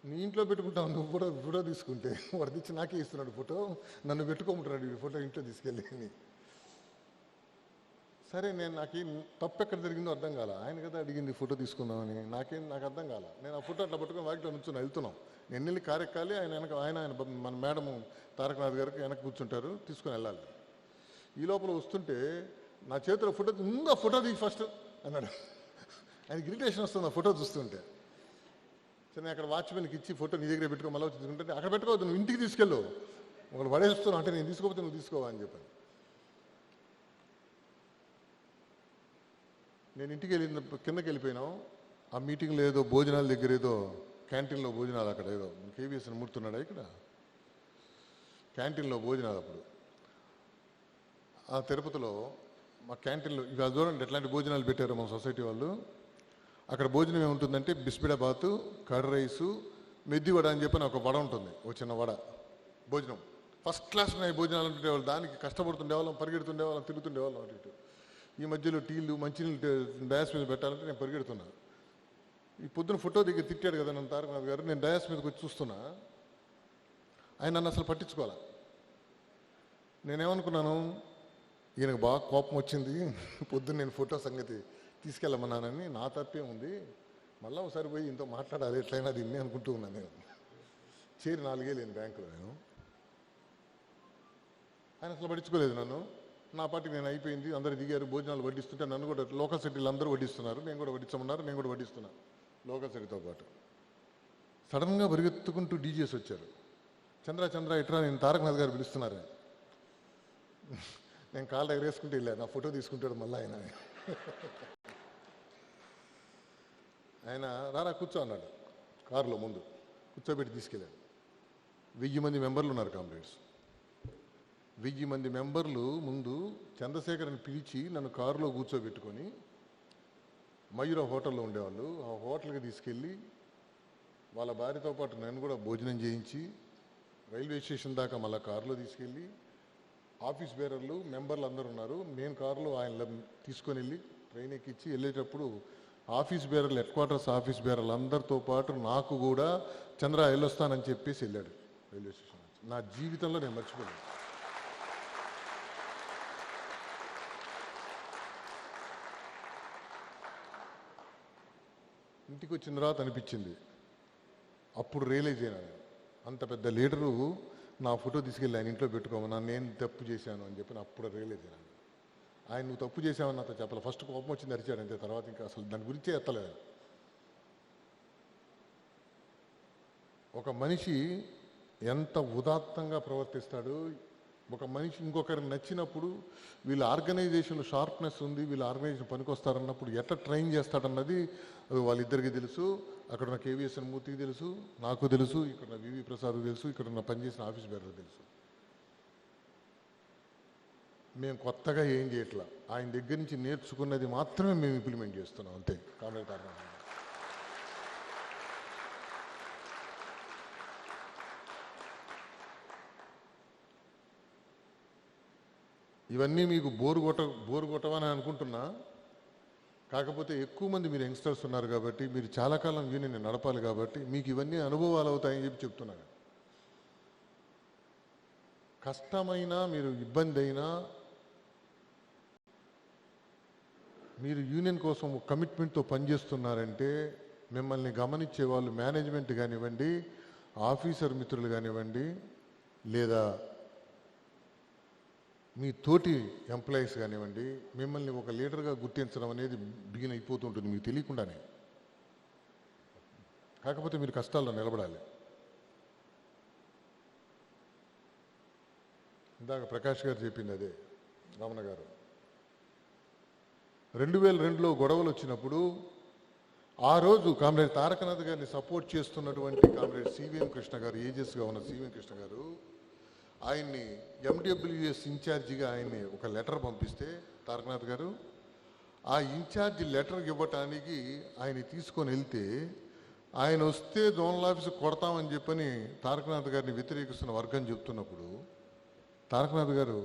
నీ ఇంట్లో పెట్టుకుంటావు నువ్వు ఫోటో తీసుకుంటే, వాడు తెచ్చి నాకే ఇస్తున్నాడు ఫోటో, నన్ను పెట్టుకోమంటున్నాడు ఈ ఫోటో ఇంట్లో తీసుకెళ్ళి అని. సరే, నాకు తప్పు ఎక్కడ జరిగిందో అర్థం కాల. ఆయన కదా అడిగింది ఫోటో తీసుకుందామని, నాకు అర్థం కాల. నేను ఆ ఫోటో అట్లా పట్టుకుని వాటిలో నుంచుని వెళ్తున్నాం. నేను వెళ్ళి కారెక్కాలి, ఆయన మన మేడము తారకనాథ్ గారికి వెనక కూర్చుంటారు, తీసుకుని వెళ్ళాలి. ఈ లోపల వస్తుంటే నా చేతిలో ఫోటో, ముందు ఆ ఫోటో దిగి ఫస్ట్ అన్నాడు. ఆయనకి ఇరిటేషన్ వస్తుంది ఆ ఫోటో చూస్తుంటే. సరే, అక్కడ వాచ్మెన్కి ఇచ్చి ఫోటో నీ దగ్గర పెట్టుకో, మళ్ళీ వచ్చి తీసుకుంటే అక్కడ పెట్టుకోవద్దు, నువ్వు ఇంటికి తీసుకెళ్ళు, ఒకళ్ళు పడేస్తున్నావు అంటే నేను తీసుకోకపోతే నువ్వు తీసుకోవా అని చెప్పాను. నేను ఇంటికి కిందకి వెళ్ళిపోయినాం. ఆ మీటింగ్లో ఏదో భోజనాల దగ్గర, ఏదో క్యాంటీన్లో భోజనాలు, అక్కడ ఏదో కేవీఎస్ మూర్తున్నాడా ఇక్కడ క్యాంటీన్లో భోజనాలు. అప్పుడు ఆ తిరుపతిలో మా క్యాంటీన్లో ఇవాళ చూడండి ఎట్లాంటి భోజనాలు పెట్టారు మా సొసైటీ వాళ్ళు. అక్కడ భోజనం ఏముంటుందంటే బిస్బిడాబాతు, కర్డ్ రైసు, మెద్ది వడ అని చెప్పి ఒక వడ ఉంటుంది, ఒక చిన్న వడ. భోజనం ఫస్ట్ క్లాస్ ఉన్నాయి. భోజనాలు ఉండేవాళ్ళు, దానికి కష్టపడుతుండేవాళ్ళం, పరిగెడుతుండేవాళ్ళం, తిరుగుతుండేవాళ్ళం అటు ఇటు. ఈ మధ్యలో టీలు మంచినీళ్ళు డయాస్ మీద పెట్టాలంటే నేను పరిగెడుతున్నా. ఈ పొద్దున ఫోటో దగ్గర తిట్టాడు కదా నన్ను తారకనాథ్ గారు. నేను డయాస్ మీదకి వచ్చి చూస్తున్నా, ఆయన నన్ను అసలు పట్టించుకోవాలా. నేనేమనుకున్నాను, ఈయనకు బాగా కోపం వచ్చింది, పొద్దున్న నేను ఫోటో సంగతి తీసుకెళ్ళమన్నానని నా తప్పే ఉంది, మళ్ళీ ఒకసారి పోయి ఇంతో మాట్లాడాలి ఎట్లయినా దీన్ని అనుకుంటూ ఉన్నాను. నేను చేరి 4 ఏళ్ళు బ్యాంకులో నేను. ఆయన అసలు పట్టించుకోలేదు నన్ను. నా పార్టీకి నేను అయిపోయింది, అందరు దిగారు, భోజనాలు వడ్డిస్తుంటే నన్ను కూడా లోకల్ సిటీలు అందరూ వడ్డిస్తున్నారు, నేను కూడా వడ్డించమన్నారు, నేను కూడా వడ్డిస్తున్నాను లోకల్ సిటీతో పాటు. సడన్గా పరిగెత్తుకుంటూ డీజేస్ వచ్చారు. చంద్ర ఇట్రా, నేను తారకనాథ్ గారు పిలుస్తున్నారు. నేను కాళ్ళ దగ్గర వేసుకుంటూ వెళ్ళాను, నా ఫోటో తీసుకుంటాడు మళ్ళీ ఆయన. ఆయన రారా కూర్చో అన్నాడు, కారులో ముందు కూర్చోబెట్టి తీసుకెళ్ళాడు. 1000 మంది మెంబర్లు ఉన్నారు కామ్రేడ్స్. 1000 మంది మెంబర్లు ముందు చంద్రశేఖర్ని పిలిచి నన్ను కారులో కూర్చోబెట్టుకొని మయూర హోటల్లో ఉండేవాళ్ళు, ఆ హోటల్కి తీసుకెళ్ళి వాళ్ళ భార్యతో పాటు నేను కూడా భోజనం చేయించి రైల్వే స్టేషన్ దాకా మళ్ళీ కారులో తీసుకెళ్ళి ఆఫీస్ బేరర్లు మెంబర్లు అందరూ ఉన్నారు, నేను కారులో ఆయన తీసుకొని వెళ్ళి ట్రైన్ ఎక్కించి వెళ్ళేటప్పుడు ఆఫీస్ బేరర్లు హెడ్ క్వార్టర్స్ ఆఫీస్ బేరర్లు అందరితో పాటు నాకు కూడా చంద్ర వెళ్ళొస్తానని చెప్పేసి వెళ్ళాడు రైల్వే స్టేషన్. నా జీవితంలో నేను మర్చిపోయాను. ఇంటికి వచ్చిన తర్వాత అనిపించింది, అప్పుడు రియలైజ్ అయినాను, అంత పెద్ద లీడరు నా ఫోటో తీసుకెళ్ళి ఆయన ఇంట్లో పెట్టుకోమన్నా నేను తప్పు చేశాను అని చెప్పి అప్పుడు రియలైజ్ అయినాను. ఆయన నువ్వు తప్పు చేశావని నాతో చెప్పాలి. ఫస్ట్ కోపం వచ్చింది, అరిచాడు అంతే. తర్వాత ఇంకా అసలు దాని గురించే ఎత్తలేదు. ఒక మనిషి ఎంత ఉదాత్తంగా ప్రవర్తిస్తాడు, ఒక మనిషి ఇంకొకరికి నచ్చినప్పుడు వీళ్ళ ఆర్గనైజేషన్లో షార్ప్నెస్ ఉంది, వీళ్ళ ఆర్గనైజేషన్ పనికొస్తారన్నప్పుడు ఎట్లా ట్రైన్ చేస్తాడన్నది వాళ్ళిద్దరికీ తెలుసు. అక్కడ ఉన్న కేవీఎస్ఎన్ మూర్తికి తెలుసు, నాకు తెలుసు, ఇక్కడ ఉన్న వివి ప్రసాద్ తెలుసు, ఇక్కడ ఉన్న పనిచేసిన ఆఫీస్ బేరర్ తెలుసు. మేము కొత్తగా ఏం చేయట్లా, ఆయన దగ్గర నుంచి నేర్చుకున్నది మాత్రమే మేము ఇంప్లిమెంట్ చేస్తున్నాం అంతే. కామ్రేడ్ తారకనాథ్ ఇవన్నీ మీకు బోరు కొట్టవని అనుకుంటున్నా. కాకపోతే ఎక్కువ మంది మీరు యంగ్స్టర్స్ ఉన్నారు కాబట్టి, మీరు చాలా కాలం యూనియన్ నడపాలి కాబట్టి మీకు ఇవన్నీ అనుభవాలు అవుతాయని చెప్పి చెప్తున్నాను. కష్టమైనా మీరు ఇబ్బంది అయినా మీరు యూనియన్ కోసం కమిట్మెంట్తో పనిచేస్తున్నారంటే మిమ్మల్ని గమనించే వాళ్ళు మేనేజ్మెంట్ కానివ్వండి, ఆఫీసర్ మిత్రులు కానివ్వండి, లేదా మీ తోటి ఎంప్లాయీస్ కానివ్వండి, మిమ్మల్ని ఒక లీడర్గా గుర్తించడం అనేది బిగిన్ అయిపోతుంటుంది మీకు తెలియకుండానే. కాకపోతే మీరు కష్టాల్లో నిలబడాలి. ఇందాక ప్రకాష్ గారు చెప్పింది అదే, రమణ గారు 2002లో గొడవలు వచ్చినప్పుడు ఆ రోజు కామ్రేడ్ తారకనాథ్ గారిని సపోర్ట్ చేస్తున్నటువంటి కామ్రేడ్ సివిఎం కృష్ణ గారు, ఏజెస్గా ఉన్న సివిఎం కృష్ణ గారు ఆయన్ని ఎండబ్ల్యూఎస్ ఇన్ఛార్జిగా ఆయన్ని ఒక లెటర్ పంపిస్తే తారకనాథ్ గారు ఆ ఇన్ఛార్జి లెటర్ ఇవ్వటానికి ఆయన తీసుకొని వెళ్తే, ఆయన వస్తే జోనల్ ఆఫీస్ కొడతామని చెప్పని తారకనాథ్ గారిని వ్యతిరేకిస్తున్న వర్గం చెప్తున్నప్పుడు తారకనాథ్ గారు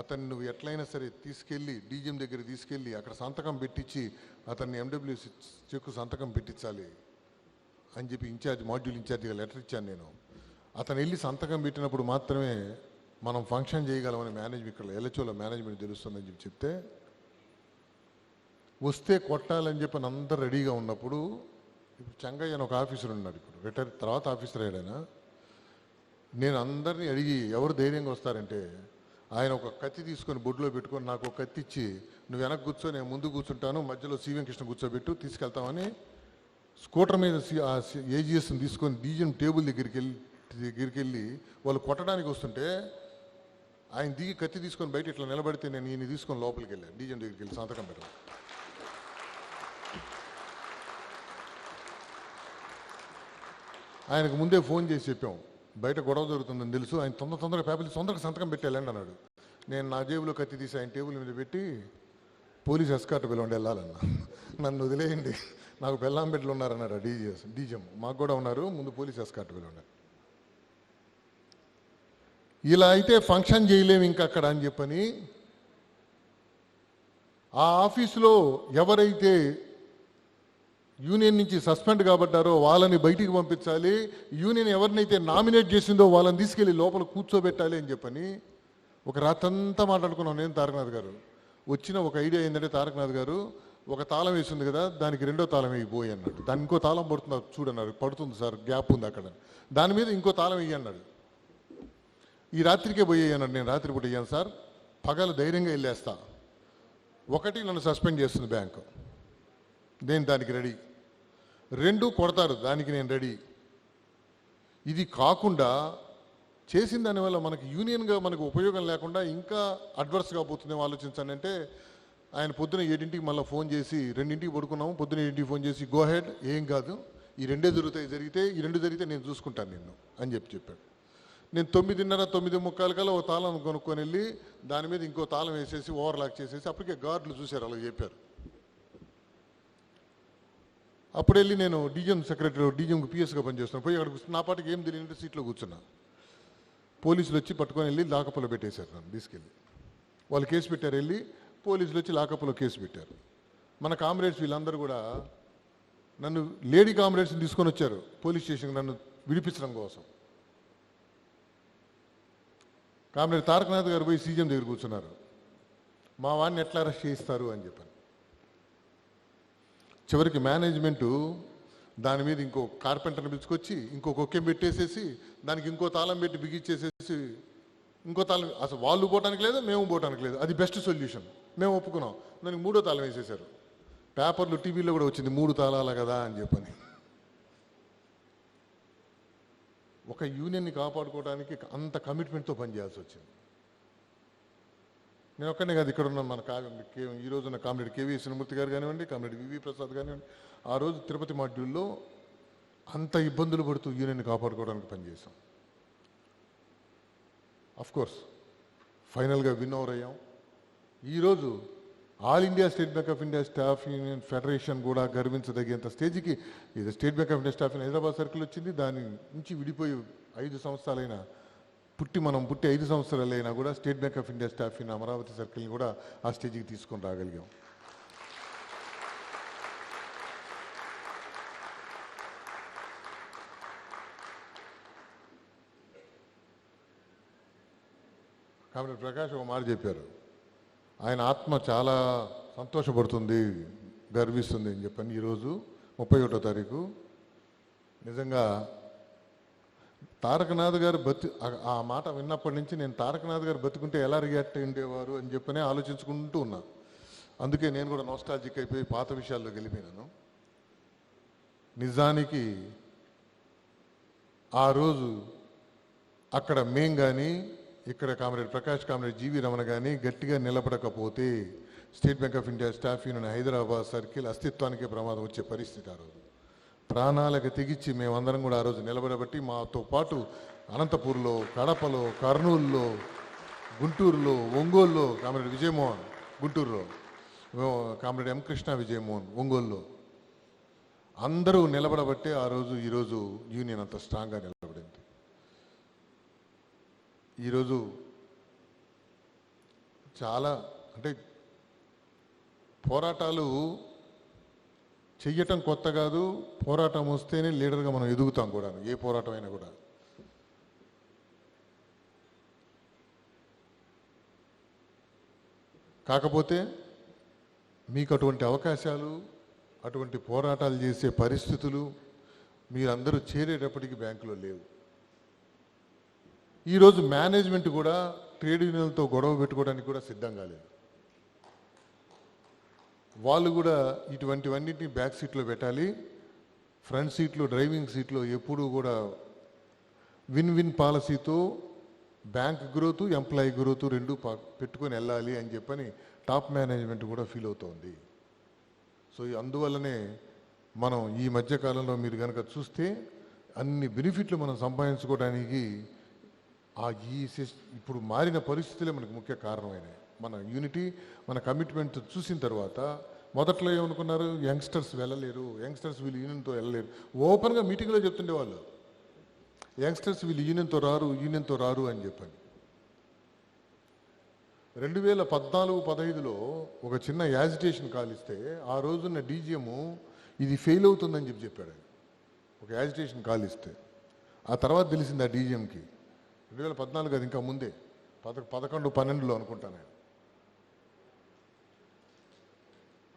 అతన్ని నువ్వు ఎట్లయినా సరే తీసుకెళ్ళి డీజీఎం దగ్గర తీసుకెళ్ళి అక్కడ సంతకం పెట్టించి అతన్ని ఎండబ్ల్యూఎస్ చెక్కు సంతకం పెట్టించాలి అని చెప్పి మాడ్యూల్ ఇన్ఛార్జిగా లెటర్ ఇచ్చాను నేను. అతను వెళ్ళి సంతకం పెట్టినప్పుడు మాత్రమే మనం ఫంక్షన్ చేయగలమని మేనేజ్మెంట్, ఇక్కడ ఎల్హెచ్ఓలో మేనేజ్మెంట్ తెలుస్తుందని చెప్పి చెప్తే, వస్తే కొట్టాలని చెప్పి అందరు రెడీగా ఉన్నప్పుడు, ఇప్పుడు చెంగయ్య అని ఒక ఆఫీసర్ ఉన్నాడు, ఇప్పుడు రిటైర్ తర్వాత ఆఫీసర్ అయ్యాడైనా, నేను అందరినీ అడిగి ఎవరు ధైర్యంగా వస్తారంటే ఆయన ఒక కత్తి తీసుకొని బొడ్లో పెట్టుకొని నాకు ఒక కత్తి ఇచ్చి నువ్వు వెనక కూర్చో నేను ముందు కూర్చుంటాను మధ్యలో సివిఎం కృష్ణ కూర్చోబెట్టు తీసుకెళ్తామని స్కూటర్ మీద ఏజీఎస్ని తీసుకొని డీజీఎం టేబుల్ దగ్గరికి వెళ్ళి వాళ్ళు కొట్టడానికి వస్తుంటే ఆయన దిగి కత్తి తీసుకొని బయట ఇట్లా నిలబడితే నేను ఈయన తీసుకొని లోపలికి వెళ్ళాను, డీజీఎం దగ్గరికి వెళ్ళి సంతకం పెట్టాను. ఆయనకు ముందే ఫోన్ చేసి చెప్పాం బయట గొడవ జరుగుతుందని తెలుసు, ఆయన తొందరగా పేపర్ తొందరగా సంతకం పెట్టేళ్ళండి అన్నాడు. నేను నా జేబులో కత్తి తీసి ఆయన టేబుల్ మీద పెట్టి పోలీస్ ఎస్కార్ట్ పిలవండి వెళ్ళాలన్నా, నన్ను వదిలేయండి నాకు బెల్లాం బిడ్డలు ఉన్నారన్నాడు డీజీఎం, మాకు కూడా ఉన్నారు, ముందు పోలీస్ ఎస్కార్ట్ పిలవండి. ఇలా అయితే ఫంక్షన్ చేయలేము ఇంకా అక్కడ అని చెప్పని ఆ ఆఫీసులో ఎవరైతే యూనియన్ నుంచి సస్పెండ్ కాబడ్డారో వాళ్ళని బయటికి పంపించాలి, యూనియన్ ఎవరినైతే నామినేట్ చేసిందో వాళ్ళని తీసుకెళ్ళి లోపల కూర్చోబెట్టాలి అని చెప్పని ఒక రాత్రంతా మాట్లాడుకున్నాం నేను తారకనాథ్ గారు. వచ్చిన ఒక ఐడియా ఏంటంటే తారకనాథ్ గారు ఒక తాళం వేసింది కదా, దానికి రెండో తాళం వేయిపోయి అన్నాడు. దానికి ఇంకో తాళం పడుతుంది చూడన్నారు, పడుతుంది సార్, గ్యాప్ ఉంది అక్కడ. దాని మీద ఇంకో తాళం వేయి అన్నాడు. ఈ రాత్రికే పోయి అన్నాడు. నేను రాత్రి పూట వేయను సార్, పగలు ధైర్యంగా వెళ్ళేస్తా. ఒకటి, నన్ను సస్పెండ్ చేస్తుంది బ్యాంకు, నేను దానికి రెడీ. రెండు, కొడతారు, దానికి నేను రెడీ. ఇది కాకుండా చేసిన దానివల్ల మనకి యూనియన్గా మనకు ఉపయోగం లేకుండా ఇంకా అడ్వర్స్గా పోతుందేమో ఆలోచించండి. అంటే ఆయన పొద్దున 7ంటికి మళ్ళీ ఫోన్ చేసి, 2ంటికి పడుకున్నాము, పొద్దున 7ంటికి ఫోన్ చేసి, గో హెడ్, ఏం కాదు, ఈ రెండే జరిగితే ఈ రెండు జరిగితే నేను చూసుకుంటాను నిన్ను అని చెప్పాడు. నేను 9:30, 9:45 కల్లా ఒక తాళం కొనుక్కొని వెళ్ళి దాని మీద ఇంకో తాళం వేసేసి ఓవర్లాక్ చేసేసి, అప్పటికే గార్డులు చూశారు, అలా చెప్పారు. అప్పుడు వెళ్ళి నేను డీజీఎంకి పిఎస్గా పనిచేస్తున్నాను, పోయి అక్కడ నా పాటికి ఏం తెలియని సీట్లో కూర్చున్నా. పోలీసులు వచ్చి పట్టుకొని వెళ్ళి లాకప్లో పెట్టేశారు, నన్ను తీసుకెళ్ళి. వాళ్ళు కేసు పెట్టారు, వెళ్ళి పోలీసులు వచ్చి లాకప్లో కేసు పెట్టారు. మన కామ్రేడ్స్ వీళ్ళందరూ కూడా నన్ను, లేడీ కామ్రేడ్స్ని తీసుకొని వచ్చారు పోలీస్ స్టేషన్కి నన్ను విడిపించడం కోసం. కామ్రేడ్ తారకనాథ్ గారు పోయి సీఎం దగ్గర కూర్చున్నారు, మా వాడిని ఎట్లా అరెస్ట్ చేయిస్తారు అని చెప్పాను. చివరికి మేనేజ్మెంటు దాని మీద ఇంకో కార్పెంటర్ని పిలుచుకొచ్చి ఇంకో కొక్కెం పెట్టేసేసి దానికి ఇంకో తాళం పెట్టి బిగించేసేసి, ఇంకో తాళం, అసలు వాళ్ళు పోవటానికి లేదు, మేము పోవటానికి లేదు, అది బెస్ట్ సొల్యూషన్, మేము ఒప్పుకున్నాం. దానికి 3వ తాళం వేసేశారు. పేపర్లు, టీవీలో కూడా వచ్చింది 3 తాళాలు కదా అని చెప్పని. ఒక యూనియన్ని కాపాడుకోవడానికి అంత కమిట్మెంట్తో పనిచేయాల్సి వచ్చింది. నేను ఒక్కనే కాదు, ఇక్కడ ఉన్న మన ఈ రోజున్న కామ్రేడ్ కేవీ శ్రీమూర్తి గారు కానివ్వండి, కామ్రేడ్ వివి ప్రసాద్ కానివ్వండి, ఆ రోజు తిరుపతి మాడ్యూల్లో అంత ఇబ్బందులు పడుతూ యూనియన్ని కాపాడుకోవడానికి పనిచేసాం. అఫ్కోర్స్ ఫైనల్గా విన్ ఓవర్ అయ్యాం. ఈరోజు all India state bank of India staff union federation కూడా గర్వించదగ్గంత స్టేజ్కి ఇది state bank of India staff union Hyderabad circle వచ్చింది. దాని నుంచి విడిపోయి 5 సంవత్సరాలైనా, పుట్టి 5 సంవత్సరాలైనా కూడా state bank of India staff union Amaravati సర్కిల్ని కూడా ఆ స్టేజ్కి తీసుకొని రాగలిగాం. కాబట్టి ప్రకాష్ ఒక మాట చెప్పారు, ఆయన ఆత్మ చాలా సంతోషపడుతుంది, గర్విస్తుంది అని చెప్పని. ఈరోజు 31వ తారీఖు నిజంగా తారకనాథ్ గారు ఆ మాట విన్నప్పటి నుంచి నేను తారకనాథ్ గారు బతుకుంటే ఎలా రియాక్ట్ ఉండేవారు అని చెప్పని ఆలోచించుకుంటూ ఉన్నా. అందుకే నేను కూడా నోస్టాలజిక్ అయిపోయి పాత విషయాల్లోకి వెళ్ళిపోయినాను. నిజానికి ఆ రోజు అక్కడ మేం కానీ, ఇక్కడ comrade Prakash, comrade GV Ramana కానీ గట్టిగా నిలబడకపోతే state bank of India staff union Hyderabad circle అస్తిత్వానికే ప్రమాదం వచ్చే పరిస్థితి. ఆ రోజు ప్రాణాలకు తెగించి మేమందరం కూడా ఆ రోజు నిలబడబట్టి, మాతో పాటు అనంతపూర్లో, కడపలో, కర్నూలులో, గుంటూరులో, ఒంగోలులో కామ్రేడ్ విజయమోహన్, గుంటూరులో కామ్రేడ్ ఎం కృష్ణ విజయమోహన్, ఒంగోలులో అందరూ నిలబడబట్టే ఆ రోజు ఈరోజు యూనియన్ అంత స్ట్రాంగ్గా నిలబడింది. ఈరోజు చాలా అంటే పోరాటాలు చెయ్యటం కొత్త కాదు, పోరాటం వస్తేనే లీడర్గా మనం ఎదుగుతాం కూడా, ఏ పోరాటం అయినా కూడా. కాకపోతే మీకు అటువంటి అవకాశాలు, అటువంటి పోరాటాలు చేసే పరిస్థితులు మీరందరూ చేరేటప్పటికి బ్యాంకులో లేవు. ఈరోజు మేనేజ్మెంట్ కూడా ట్రేడ్ యూనియన్లతో గొడవ పెట్టుకోవడానికి కూడా సిద్ధంగా లేదు. వాళ్ళు కూడా ఇటువంటివన్నిటిని బ్యాక్ సీట్లో పెట్టాలి, ఫ్రంట్ సీట్లో, డ్రైవింగ్ సీట్లో ఎప్పుడూ కూడా విన్ విన్ పాలసీతో బ్యాంక్ గ్రోత్, ఎంప్లాయీ గ్రోత్ రెండు పెట్టుకొని వెళ్ళాలి అని చెప్పని టాప్ మేనేజ్మెంట్ కూడా ఫీల్ అవుతోంది. సో అందువల్లనే మనం ఈ మధ్యకాలంలో మీరు కనుక చూస్తే అన్ని బెనిఫిట్లు మనం సంపాదించుకోవడానికి ఇప్పుడు మారిన పరిస్థితులే మనకు ముఖ్య కారణమైనవి. మన యూనిటీ, మన కమిట్మెంట్ చూసిన తర్వాత మొదట్లో ఏమనుకున్నారు, యంగ్స్టర్స్ వెళ్ళలేరు, యంగ్స్టర్స్ వీళ్ళు యూనియన్తో వెళ్ళలేరు. ఓపెన్గా మీటింగ్లో చెప్తుండే వాళ్ళు, యంగ్స్టర్స్ వీళ్ళు యూనియన్తో రారు అని చెప్పని. 2014-15లో ఒక చిన్న యాజిటేషన్ కాల్ ఇస్తే ఆ రోజున్న డీజీఎం ఇది ఫెయిల్ అవుతుందని చెప్పాడు. ఒక యాజిటేషన్ కాల్ ఇస్తే ఆ తర్వాత తెలిసింది ఆ డీజీఎంకి 2014 అది ఇంకా ముందే 11-12లో అనుకుంటాను.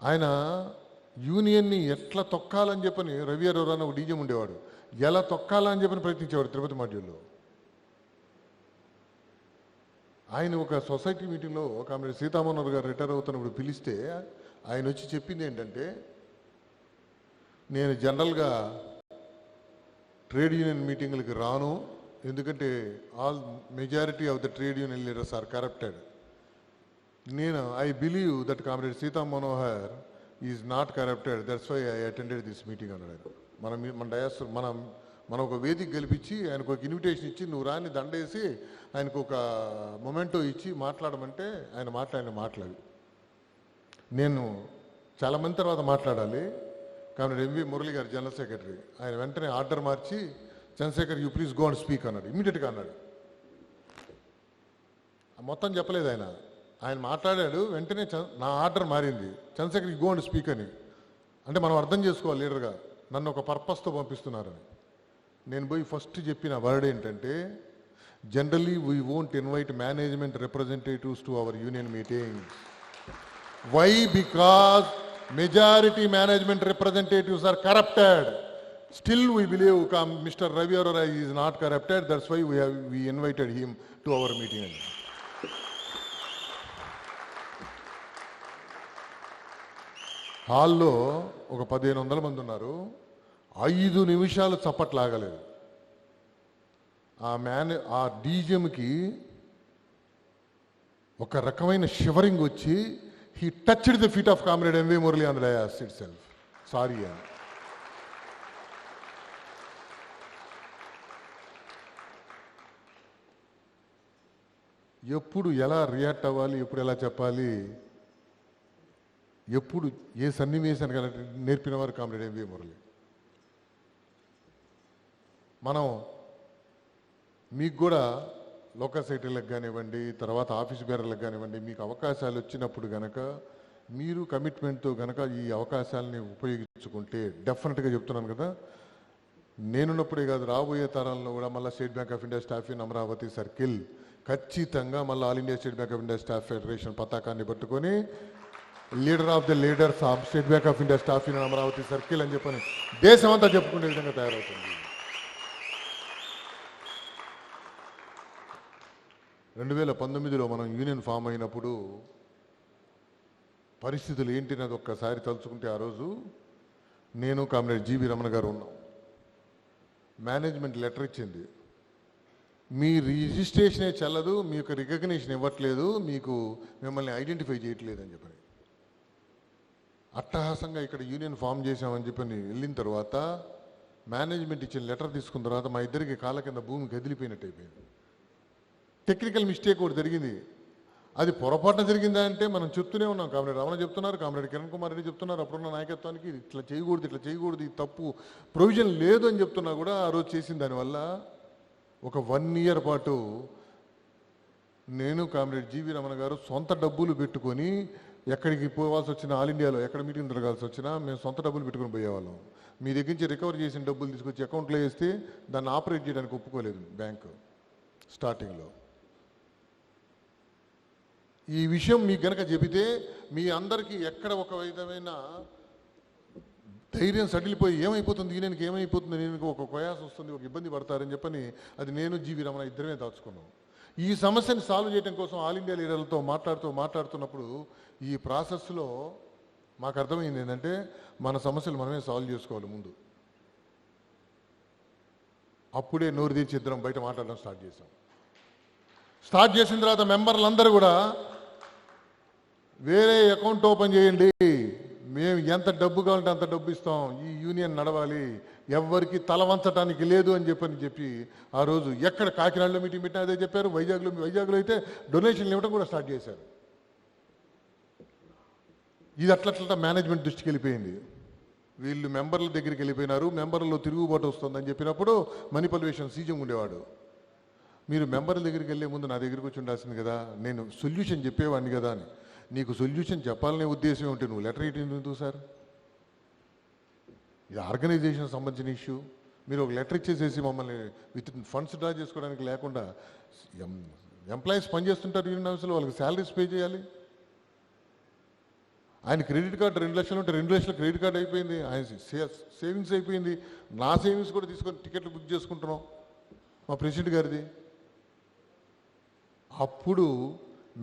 ఆయన యూనియన్ని ఎట్లా తొక్కాలని చెప్పని రవి అరోరా అని ఒక డీజం ఉండేవాడు, ఎలా తొక్కాలని చెప్పని ప్రయత్నించేవాడు తిరుపతి మాడ్యూల్లో. ఆయన ఒక సొసైటీ మీటింగ్లో ఒక ఆమె సీతామోహన్ గారు రిటైర్ అవుతున్నప్పుడు పిలిస్తే ఆయన వచ్చి చెప్పింది ఏంటంటే, నేను జనరల్గా ట్రేడ్ యూనియన్ మీటింగ్లకి రాను, ఎందుకంటే all majority of the trade union leaders are corrupted. I believe that comrade Sita Manohar is not corrupted, that's why I attended this meeting అన్నాడు. మనం ఒక వేదిక గెలిపించి ఆయనకు ఒక ఇన్విటేషన్ ఇచ్చి నువ్వు రాని దండేసి ఆయనకు ఒక మొమెంటో ఇచ్చి మాట్లాడమంటే ఆయన మాట్లాడి నేను చాలామంది తర్వాత మాట్లాడాలి. కాబట్టి ఎంవి మురళి గారు జనరల్ సెక్రటరీ, ఆయన వెంటనే ఆర్డర్ మార్చి Chandrasekhar you please go and speak అన్నాడు, ఇమీడియట్గా అన్నాడు. మొత్తం చెప్పలేదు ఆయన మాట్లాడాడు, వెంటనే నా ఆర్డర్ మారింది, Chandrasekhar you go and speak అని. అంటే మనం అర్థం చేసుకోవాలి లీడర్గా నన్ను ఒక పర్పస్తో పంపిస్తున్నారని. నేను పోయి ఫస్ట్ చెప్పిన వర్డ్ ఏంటంటే, generally we won't invite management representatives to our union meetings. Why? Because majority management representatives are corrupted. Still we believe Mr. Ravi Arora is not corrupted, that's why we invited him to our meeting. హాల్లో ఒక 1500 మంది ఉన్నారు, 5 నిమిషాలు చప్పట్లాగలేదు. ఆ డీజీఎంకి ఒక రకమైన shivering వచ్చి he touched the feet of Comrade M.V. Murali on the dais itself. Sorry. ఎప్పుడు ఎలా రియాక్ట్ అవ్వాలి, ఎప్పుడు ఎలా చెప్పాలి, ఎప్పుడు ఏ సన్నివేశానికి నేర్పినవారు కామ్రేడ్ M.V. మురళి. మనం మీకు కూడా లోకల్ సెక్రటరీలకు కానివ్వండి, తర్వాత ఆఫీస్ బేరర్లకు కానివ్వండి, మీకు అవకాశాలు వచ్చినప్పుడు కనుక మీరు కమిట్మెంట్తో కనుక ఈ అవకాశాలని ఉపయోగించుకుంటే, డెఫినెట్గా చెప్తున్నాను కదా, నేనున్నప్పుడే కాదు రాబోయే తరాల్లో కూడా మళ్ళీ state bank of India staff in Amaravati circle ఖచ్చితంగా మళ్ళీ all India state bank of India staff federation పతాకాన్ని పట్టుకొని leader of the leaders of state bank of India staff in Amaravati circle అని చెప్పని దేశమంతా చెప్పుకునే విధంగా తయారవుతుంది. 2019లో మనం యూనియన్ ఫామ్ అయినప్పుడు పరిస్థితులు ఏంటినది ఒక్కసారి తలుచుకుంటే, ఆ రోజు నేను కామ్రేడ్ జీవి రమణ గారు ఉన్నాం. మేనేజ్మెంట్ లెటర్ ఇచ్చింది, మీ రిజిస్ట్రేషనే చెల్లదు, మీకు రికగ్నిషన్ ఇవ్వట్లేదు, మిమ్మల్ని ఐడెంటిఫై చేయట్లేదు అని చెప్పని. అట్టహాసంగా ఇక్కడ యూనియన్ ఫామ్ చేశామని చెప్పని వెళ్ళిన తర్వాత మేనేజ్మెంట్ ఇచ్చిన లెటర్ తీసుకున్న తర్వాత మా ఇద్దరికి కాళ్ళ కింద భూమి కదిలిపోయినట్టు అయిపోయింది. టెక్నికల్ మిస్టేక్ ఒకటి జరిగింది, అది పొరపాటున జరిగిందా అంటే మనం చెప్తూనే ఉన్నాం. కామ్రేడ్ రమణ చెప్తున్నారు, కామ్రేడ్ కిరణ్ కుమార్ రెడ్డి చెప్తున్నారు, అప్పుడున్న నాయకత్వానికి ఇట్లా చేయకూడదు, ఈ తప్పు ప్రొవిజన్ లేదు అని చెప్తున్నా కూడా ఆ రోజు చేసిన దానివల్ల ఒక 1 year పాటు నేను కామ్రేడ్ జీవి రమణ గారు సొంత డబ్బులు పెట్టుకొని ఎక్కడికి పోవాల్సి వచ్చినా, ఆల్ ఇండియాలో ఎక్కడ మీటింగ్ జరగాల్సి వచ్చినా మేము సొంత డబ్బులు పెట్టుకొని పోయేవాళ్ళం. మీ దగ్గర నుంచి రికవర్ చేసిన డబ్బులు తీసుకొచ్చి అకౌంట్లో వేస్తే దాన్ని ఆపరేట్ చేయడానికి ఒప్పుకోలేదు బ్యాంకు స్టార్టింగ్లో. ఈ విషయం మీకు గనక చెబితే మీ అందరికీ ఎక్కడ ఒక విధమైన ధైర్యం సడిలిపోయి ఏమైపోతుంది, ఈయనకి ఏమైపోతుంది, నేను ఒక ప్రయాసం వస్తుంది, ఒక ఇబ్బంది పడతారని చెప్పని అది నేను జీవి రమణ ఇద్దరమే దాచుకున్నాం. ఈ సమస్యను సాల్వ్ చేయడం కోసం ఆల్ ఇండియా లీడర్లతో మాట్లాడుతున్నప్పుడు ఈ ప్రాసెస్లో మాకు అర్థమైంది ఏంటంటే, మన సమస్యలు మనమే సాల్వ్ చేసుకోవాలి ముందు. అప్పుడే నోరు తీర్చి ఇద్దరం బయట మాట్లాడడం స్టార్ట్ చేసిన తర్వాత మెంబర్లందరూ కూడా వేరే అకౌంట్ ఓపెన్ చేయండి, మేము ఎంత డబ్బు కావాలంటే అంత డబ్బు ఇస్తాం, ఈ యూనియన్ నడవాలి, ఎవరికి తల వంచడానికి లేదు అని చెప్పి ఆ రోజు ఎక్కడ కాకినాడలో మీటింగ్ పెట్టినా అదే చెప్పారు. వైజాగ్లో అయితే డొనేషన్లు ఇవ్వడం కూడా స్టార్ట్ చేశారు. ఇది అట్లా మేనేజ్మెంట్ దృష్టికి వెళ్ళిపోయింది. వీళ్ళు మెంబర్ల దగ్గరికి వెళ్ళిపోయినారు, మెంబర్లలో తిరుగుబాటు వస్తుందని చెప్పినప్పుడు మణిపల్వేషన్ సీజం ఉండేవాడు, మీరు మెంబర్ల దగ్గరికి వెళ్ళే ముందు నా దగ్గరికి వచ్చి ఉండాల్సింది కదా, నేను సొల్యూషన్ చెప్పేవాడిని కదా అని. నీకు సొల్యూషన్ చెప్పాలనే ఉద్దేశం ఉంటే నువ్వు లెటర్ ఇవ్వడం ఎందుకు సార్? ఇది ఆర్గనైజేషన్ సంబంధించిన ఇష్యూ. మీరు ఒక లెటర్ ఇచ్చేసేసి మమ్మల్ని విత్ ఫండ్స్ డ్రా చేసుకోవడానికి లేకుండా, ఎంప్లాయీస్ పనిచేస్తుంటారు యూనియన్ హౌస్లో, వాళ్ళకి శాలరీస్ పే చేయాలి. ఆయన క్రెడిట్ కార్డు 2 లక్షలు ఉంటే 2 లక్షల క్రెడిట్ కార్డు అయిపోయింది, ఆయన సేవింగ్స్ అయిపోయింది. నా సేవింగ్స్ కూడా తీసుకొని టికెట్లు బుక్ చేసుకుంటున్నాం మా ప్రెసిడెంట్ గారిది. అప్పుడు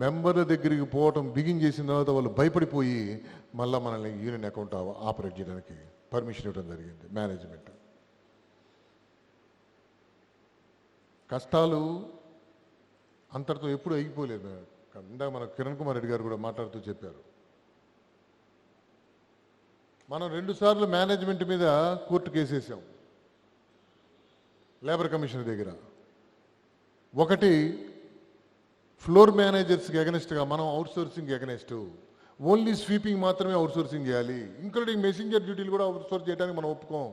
మెంబర్ల దగ్గరికి పోవటం బిగిన్ చేసిన తర్వాత వాళ్ళు భయపడిపోయి మళ్ళీ మనల్ని యూనియన్ అకౌంట్ ఆపరేట్ చేయడానికి పర్మిషన్ ఇవ్వడం జరిగింది మేనేజ్మెంట్. కష్టాలు అంతటితో ఎప్పుడు అయిపోలేదు. ఇందాక మన కిరణ్ కుమార్ రెడ్డి గారు కూడా మాట్లాడుతూ చెప్పారు, మనం 2 సార్లు మేనేజ్మెంట్ మీద కోర్టు కేసేసాం లేబర్ కమిషనర్ దగ్గర. ఒకటి ఫ్లోర్ మేనేజర్స్కి ఎగనెస్ట్గా మనం అవుట్సోర్సింగ్ ఎగనెస్ట్, ఓన్లీ స్వీపింగ్ మాత్రమే అవుట్సోర్సింగ్ చేయాలి, ఇంక్లూడింగ్ మెసెంజర్ డ్యూటీలు కూడా అవుట్సోర్స్ చేయడానికి మనం ఒప్పుకోం.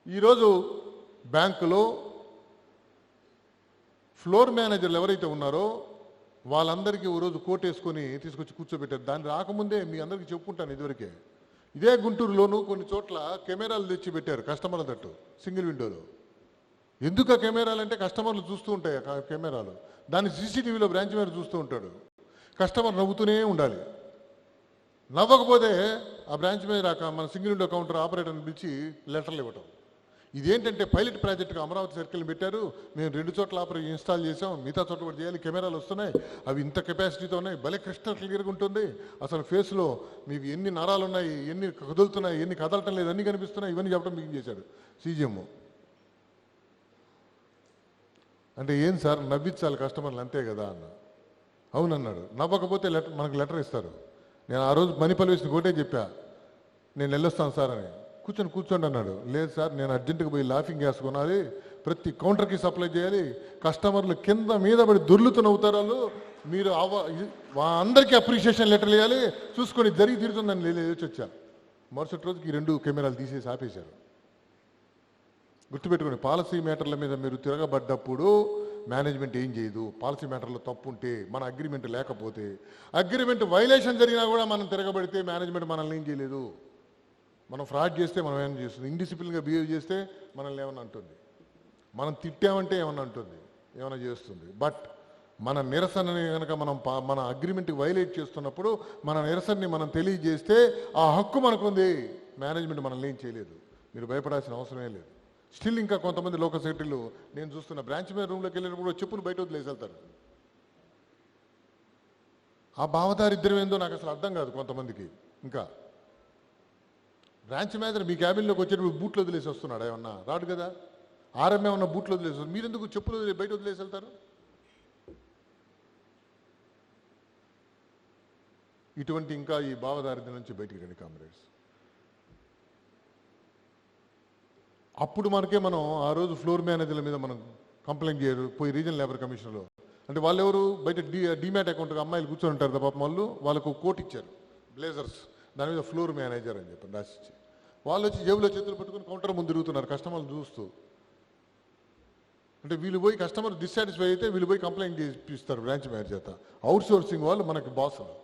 ఈరోజు బ్యాంకులో ఫ్లోర్ మేనేజర్లు ఎవరైతే ఉన్నారో వాళ్ళందరికీ ఓ రోజు కోట్ వేసుకొని తీసుకొచ్చి కూర్చోబెట్టారు. దాన్ని రాకముందే మీ అందరికీ చెప్పుకుంటాను, ఇదివరకే ఇదే గుంటూరులోనూ కొన్ని చోట్ల కెమెరాలు తెచ్చి పెట్టారు కస్టమర్ల తట్టు సింగిల్ విండోలో. ఎందుకు ఆ కెమెరాలు అంటే కస్టమర్లు చూస్తూ ఉంటాయి ఆ కెమెరాలు, దాన్ని సీసీటీవీలో బ్రాంచ్ మేనేజర్ చూస్తూ ఉంటాడు. కస్టమర్ నవ్వుతూనే ఉండాలి, నవ్వకపోతే ఆ బ్రాంచ్ మేనేజర్ మన సింగిల్ విండో కౌంటర్ ఆపరేటర్ని పిలిచి లెటర్లు ఇవ్వటం. ఇదేంటంటే పైలట్ ప్రాజెక్టుగా అమరావతి సర్కిల్ పెట్టారు, మేము 2 చోట్ల ఇన్స్టాల్ చేసాం, మిగతా చోట్ల కూడా చేయాలి, కెమెరాలు వస్తున్నాయి, అవి ఇంత కెపాసిటీతో ఉన్నాయి, భలే క్రిస్టల్ క్లియర్గా ఉంటుంది, అసలు ఫేస్లో మీకు ఎన్ని నరాలు ఉన్నాయి, ఎన్ని కదులుతున్నాయి, ఎన్ని కదలటం లేదు, అన్నీ కనిపిస్తున్నాయి, ఇవన్నీ చెప్పడం బిగిన్ చేశాడు సీజీఎం. అంటే ఏం సార్ నవ్వించాలి కస్టమర్లు అంతే కదా అన్న. అవునన్నాడు. నవ్వకపోతే మనకు లెటర్ ఇస్తారు. నేను ఆ రోజు మణిపల్లి వేసిన ఒకటే చెప్పా, నేను వెళ్ళొస్తాను సార్ అని. కూర్చోండి అన్నాడు. లేదు సార్ నేను అర్జెంటుగా పోయి లాఫింగ్ గ్యాస్ కొనాలి, ప్రతి కౌంటర్కి సప్లై చేయాలి, కస్టమర్లు కింద మీద పడి దొర్లుతూ నవ్వుతారు, మీరు అందరికీ అప్రిషియేషన్ లెటర్లు ఇవ్వాలి, చూసుకొని జరిగి తీరుతుందని లేచి వచ్చా. మరుసటి రోజుకి 2 కెమెరాలు తీసేసి ఆపేశారు. గుర్తుపెట్టుకోండి, పాలసీ మ్యాటర్ల మీద మీరు తిరగబడ్డప్పుడు మేనేజ్మెంట్ ఏం చేయదు. పాలసీ మ్యాటర్లో తప్పు ఉంటే, మన అగ్రిమెంట్ లేకపోతే, అగ్రిమెంట్ వైలేషన్ జరిగినా కూడా మనం తిరగబడితే మేనేజ్మెంట్ మనల్ని ఏం చేయలేదు. మనం ఫ్రాడ్ చేస్తే మనం ఏమైనా చేస్తుంది, ఇండిసిప్లిన్గా బిహేవ్ చేస్తే మనల్ని ఏమన్నా అంటుంది, మనం తిట్టామంటే ఏమన్నా అంటుంది, ఏమైనా చేస్తుంది. బట్ మన నిరసనని కనుక మనం మన అగ్రిమెంట్కి వైలేట్ చేస్తున్నప్పుడు మన నిరసనని మనం తెలియజేస్తే ఆ హక్కు మనకుంది, మేనేజ్మెంట్ మనల్ని ఏం చేయలేదు. మీరు భయపడాల్సిన అవసరమే లేదు. స్టిల్ ఇంకా కొంతమంది లోకల్ సెక్రటరీలు నేను చూస్తున్న బ్రాంచ్ మీద రూమ్లోకి వెళ్ళినప్పుడు చెప్పులు బయట వదిలేసి వెళ్తారు. ఆ భావదారిద్ర్యం ఏందో నాకు అసలు అర్థం కాదు కొంతమందికి. ఇంకా బ్రాంచ్ మేనేజర్ మీ క్యాబిన్లోకి వచ్చేటప్పుడు బూట్లు వదిలేసి వస్తున్నాడు, ఏమన్నా రాడు కదా, ఆర్ఎం ఏమన్నా బూట్లు వదిలేసి వస్తుంది, మీరు ఎందుకు చెప్పులు బయట వదిలేసి వెళ్తారు? ఇటువంటి ఇంకా ఈ భావదారిద్ర్యం నుంచి బయటికి రండి కామ్రేడ్స్. అప్పుడు మనకే మనం ఆ రోజు ఫ్లోర్ మేనేజర్ల మీద మనం కంప్లైంట్ చేయరు, పోయి రీజనల్ లేబర్ కమిషన్లో. అంటే వాళ్ళు ఎవరు బయట డీమ్యాట్ అకౌంట్ అమ్మాయిలు కూర్చొని ఉంటారు కదా పాపం, వాళ్ళకు కోట్ ఇచ్చారు బ్లేజర్స్, దాని మీద ఫ్లోర్ మేనేజర్ అని చెప్పి రాసిచ్చి, వాళ్ళు వచ్చి జేబులో చేతులు పట్టుకుని కౌంటర్ ముందు తిరుగుతున్నారు కస్టమర్లు చూస్తూ. అంటే వీళ్ళు పోయి కస్టమర్ డిస్సాటిస్ఫై అయితే వీళ్ళు పోయి కంప్లైంట్ చేపిస్తారు బ్రాంచ్ మేనేజర్ చేత. అవుట్ సోర్సింగ్ వాళ్ళు మనకి బాసులు,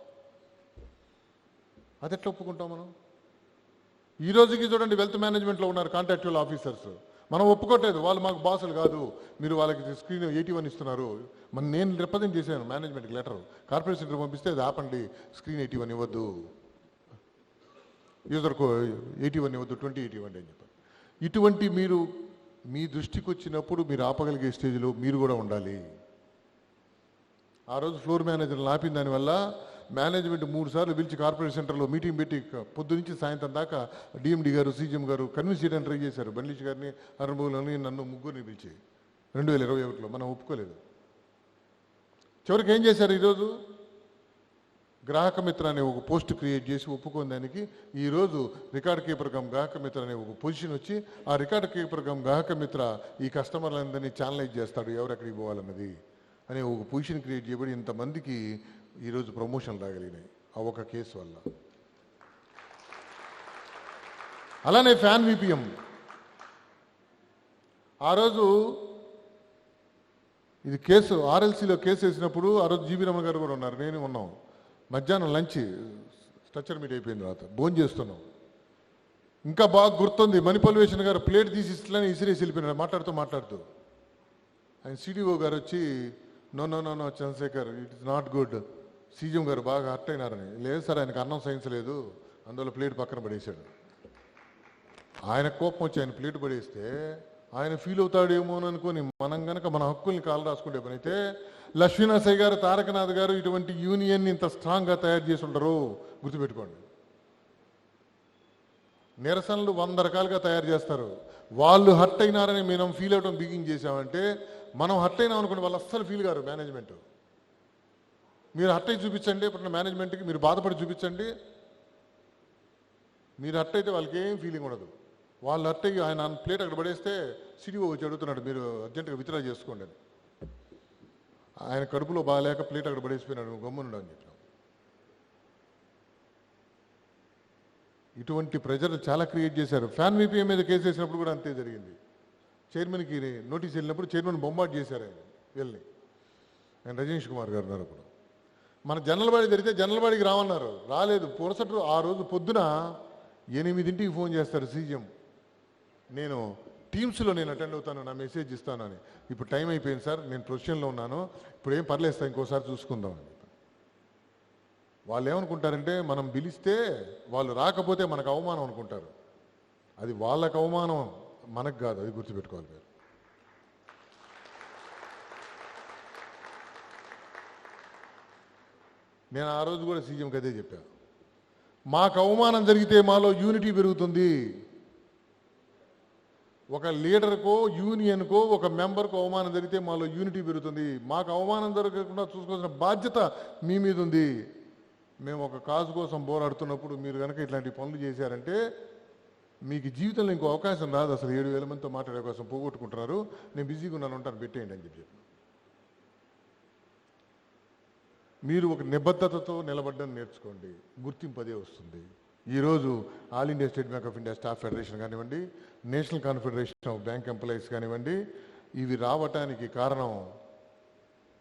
అది ఎట్లా ఒప్పుకుంటాం మనం? ఈ రోజుకి చూడండి వెల్త్ మేనేజ్మెంట్లో ఉన్నారు కాంట్రాక్చువల్ ఆఫీసర్స్, మనం ఒప్పుకోవట్లేదు, వాళ్ళు మాకు బాసులు కాదు, మీరు వాళ్ళకి స్క్రీన్ 81 ఇస్తున్నారు. నేను రిప్రజెంట్ చేశాను మేనేజ్మెంట్కి లెటర్, కార్పొరేట్ సెంటర్ పంపిస్తే అది ఆపండి, స్క్రీన్ 81 ఇవ్వద్దు, యూజర్కు 81 ఇవ్వద్దు, 2080 అని చెప్పారు. ఇటువంటి మీరు మీ దృష్టికి వచ్చినప్పుడు మీరు ఆపగలిగే స్టేజ్లో మీరు కూడా ఉండాలి. ఆ రోజు ఫ్లోర్ మేనేజర్లు ఆపిన దానివల్ల మేనేజ్మెంట్ 3 సార్లు పిలిచి కార్పొరేట్ సెంటర్లో మీటింగ్ పెట్టి పొద్దు నుంచి సాయంత్రం దాకా డిఎండి గారు సీజీఎం గారు కన్విన్స్ చేయడానికి ట్రై చేశారు. బండ్లీష్ గారిని, అరుణబాబులని, నన్ను ముగ్గురిని పిలిచి 2021లో మనం ఒప్పుకోలేదు. చివరికి ఏం చేశారు, ఈరోజు గ్రాహక మిత్ర అనే ఒక పోస్ట్ క్రియేట్ చేసి ఒప్పుకోని దానికి ఈరోజు రికార్డ్ కీపర్ కమ్ గ్రాహక మిత్ర అనే ఒక పొజిషన్ వచ్చి ఆ రికార్డ్ కీపర్ కమ్ గ్రాహక మిత్ర ఈ కస్టమర్లందరినీ ఛానలైజ్ చేస్తాడు, ఎవరెక్కడికి పోవాలన్నది అనే ఒక పొజిషన్ క్రియేట్ చేయబడి ఇంతమందికి ఈరోజు ప్రమోషన్లు రాగలిగినాయి ఆ ఒక కేసు వల్ల. అలానే ఫ్యాన్ విపిఎం ఆ రోజు ఇది కేసు ఆర్ఎల్సీలో కేసు వేసినప్పుడు ఆ రోజు జీవీ రమణ గారు కూడా ఉన్నారు, నేను ఉన్నాం. మధ్యాహ్నం లంచ్ స్ట్రక్చర్ మీట్ అయిపోయిన తర్వాత భోజనం చేస్తున్నాం. ఇంకా బాగా గుర్తుంది, మణిపల్వేషన్ గారు ప్లేట్ తీసి ఇట్లనే ఇసిరేసి వెళ్ళిపోయినాడు మాట్లాడుతూ. ఆయన సిడిఓ గారు వచ్చి no Chandrasekhar, it is not good, CM గారు బాగా హర్ట్ అయినారని. లేదు సార్, ఆయనకు అన్నం సహించలేదు, అందువల్ల ప్లేట్ పక్కన పడేశాడు. ఆయన కోపం వచ్చి ఆయన ప్లేట్ పడేస్తే ఆయన ఫీల్ అవుతాడేమో అని అనుకుని మనం గనక మన హక్కుల్ని కాలు రాసుకుంటే పని అయితే లక్ష్మీనరసయ్య గారు, తారకనాథ్ గారు ఇటువంటి యూనియన్ని ఇంత స్ట్రాంగ్గా తయారు చేసి ఉంటారు. గుర్తుపెట్టుకోండి. నిరసనలు 100 రకాలుగా తయారు చేస్తారు. వాళ్ళు హర్ట్ అయినారని మనం ఫీల్ అవడం బిగిన్ చేసామంటే మనం హర్ట్ అయినాం అనుకోండి, వాళ్ళు అస్సలు ఫీల్ గారు. మేనేజ్మెంట్ మీరు హర్ట్ అయి చూపించండి, ఇప్పుడు మేనేజ్మెంట్కి మీరు బాధపడి చూపించండి. మీరు హర్ట్ అయితే వాళ్ళకి ఏం ఫీలింగ్ ఉండదు. వాళ్ళు హర్ట్ అయ్యి ఆయన ప్లేట్ అక్కడ పడేస్తే సిడిఓ వచ్చి అడుగుతున్నాడు, మీరు అర్జెంటుగా విత్డ్రా చేసుకోండి అని. ఆయన కడుపులో బాగాలేక ప్లేట్ అక్కడ పడేసిపోయినాడు, గమ్మునుండు అని చెప్పాం. ఇటువంటి ప్రెజర్ చాలా క్రియేట్ చేశారు. ఫ్యాన్ విపిఎం మీద కేసు వేసినప్పుడు కూడా అంతే జరిగింది. చైర్మన్కి నోటీస్ వెళ్ళినప్పుడు చైర్మన్ బొంబాట్ చేశారు వీళ్ళని. ఆయన రజనీష్ కుమార్ గారు ఉన్నారు. అప్పుడు మన జనరల్ జరిగితే జనరల్ రామన్నారు, రాలేదు. పురసటు ఆ రోజు పొద్దున 8ంటికి ఫోన్ చేస్తారు సీఎం, నేను టీమ్స్లో అటెండ్ అవుతాను, నా మెసేజ్ ఇస్తాను అని. ఇప్పుడు టైం అయిపోయింది సార్, నేను ప్రొఫెషన్లో ఉన్నాను, ఇప్పుడు ఏం పర్లేదు సార్, ఇంకోసారి చూసుకుందాం అని. వాళ్ళు ఏమనుకుంటారంటే మనం పిలిస్తే వాళ్ళు రాకపోతే మనకు అవమానం అనుకుంటారు. అది వాళ్ళకు అవమానం, మనకు కాదు. అది గుర్తుపెట్టుకోవాలి మీరు. నేను ఆ రోజు కూడా సీఎంకి అదే చెప్పాను, మాకు అవమానం జరిగితే మాలో యూనిటీ పెరుగుతుంది. ఒక లీడర్కో యూనియన్కో ఒక మెంబర్కో అవమానం జరిగితే మాలో యూనిటీ పెరుగుతుంది. మాకు అవమానం జరగకుండా చూసుకోవాల్సిన బాధ్యత మీ మీద ఉంది. మేము ఒక కాజు కోసం పోరాడుతున్నప్పుడు మీరు కనుక ఇట్లాంటి పనులు చేశారంటే మీకు జీవితంలో ఇంకో అవకాశం రాదు. అసలు 7,000 మందితో మాట్లాడే అవకాశం పోగొట్టుకుంటున్నారు. నేను బిజీగా ఉన్నాను, ఉంటాను, పెట్టేయండి అని చెప్పి. మీరు ఒక నిబద్ధతతో నిలబడ్డం నేర్చుకోండి, గుర్తింపు అదే వస్తుంది. ఈరోజు all India state bank of India staff federation కానివ్వండి, national confederation of bank employees కానివ్వండి, ఇవి రావటానికి కారణం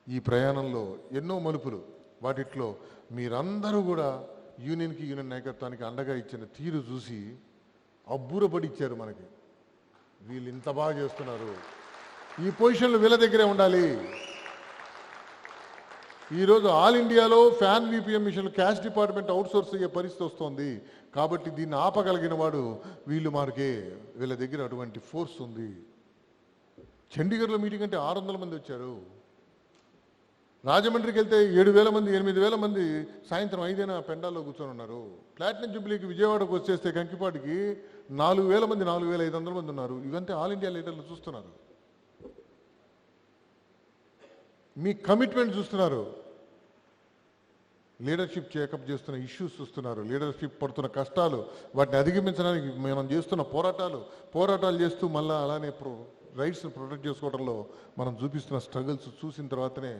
ఈ ప్రయాణంలో ఎన్నో మలుపులు. వాటిట్లో మీరందరూ కూడా యూనియన్కి, యూనియన్ నాయకత్వానికి అండగా ఇచ్చిన తీరు చూసి అబ్బురపడి ఇచ్చారు మనకి. వీళ్ళు ఇంత బాగా చేస్తున్నారు, ఈ పొజిషన్లు వీళ్ళ దగ్గరే ఉండాలి. ఈరోజు ఆల్ ఇండియాలో ఫ్యాన్ విపిఎం మిషన్ క్యాష్ డిపార్ట్మెంట్ అవుట్సోర్స్ అయ్యే పరిస్థితి వస్తుంది. కాబట్టి దీన్ని ఆపగలిగిన వాడు వీళ్ళు. మార్కే వీళ్ళ దగ్గర అటువంటి ఫోర్స్ ఉంది. చండీగఢ్లో మీటింగ్ అంటే 600 మంది వచ్చారు. రాజమండ్రికి వెళ్తే 7,000 మంది, 8,000 మంది సాయంత్రం 5 పెండాల్లో కూర్చొని ఉన్నారు. ప్లాటినం జూబ్లీకి విజయవాడకు వచ్చేస్తే కంకిపాటికి 4,000 మంది, 4,500 మంది ఉన్నారు. ఇవంతా ఆల్ ఇండియా లీడర్లు చూస్తున్నారు. మీ కమిట్మెంట్ చూస్తున్నారు, లీడర్షిప్ చేకప్ చేస్తున్న ఇష్యూస్ చూస్తున్నారు, లీడర్షిప్ పడుతున్న కష్టాలు, వాటిని అధిగమించడానికి మనం చేస్తున్న పోరాటాలు చేస్తూ మళ్ళీ అలానే రైట్స్ ప్రొటెక్ట్ చేసుకోవడంలో మనం చూపిస్తున్న స్ట్రగుల్స్ చూసిన తర్వాతనే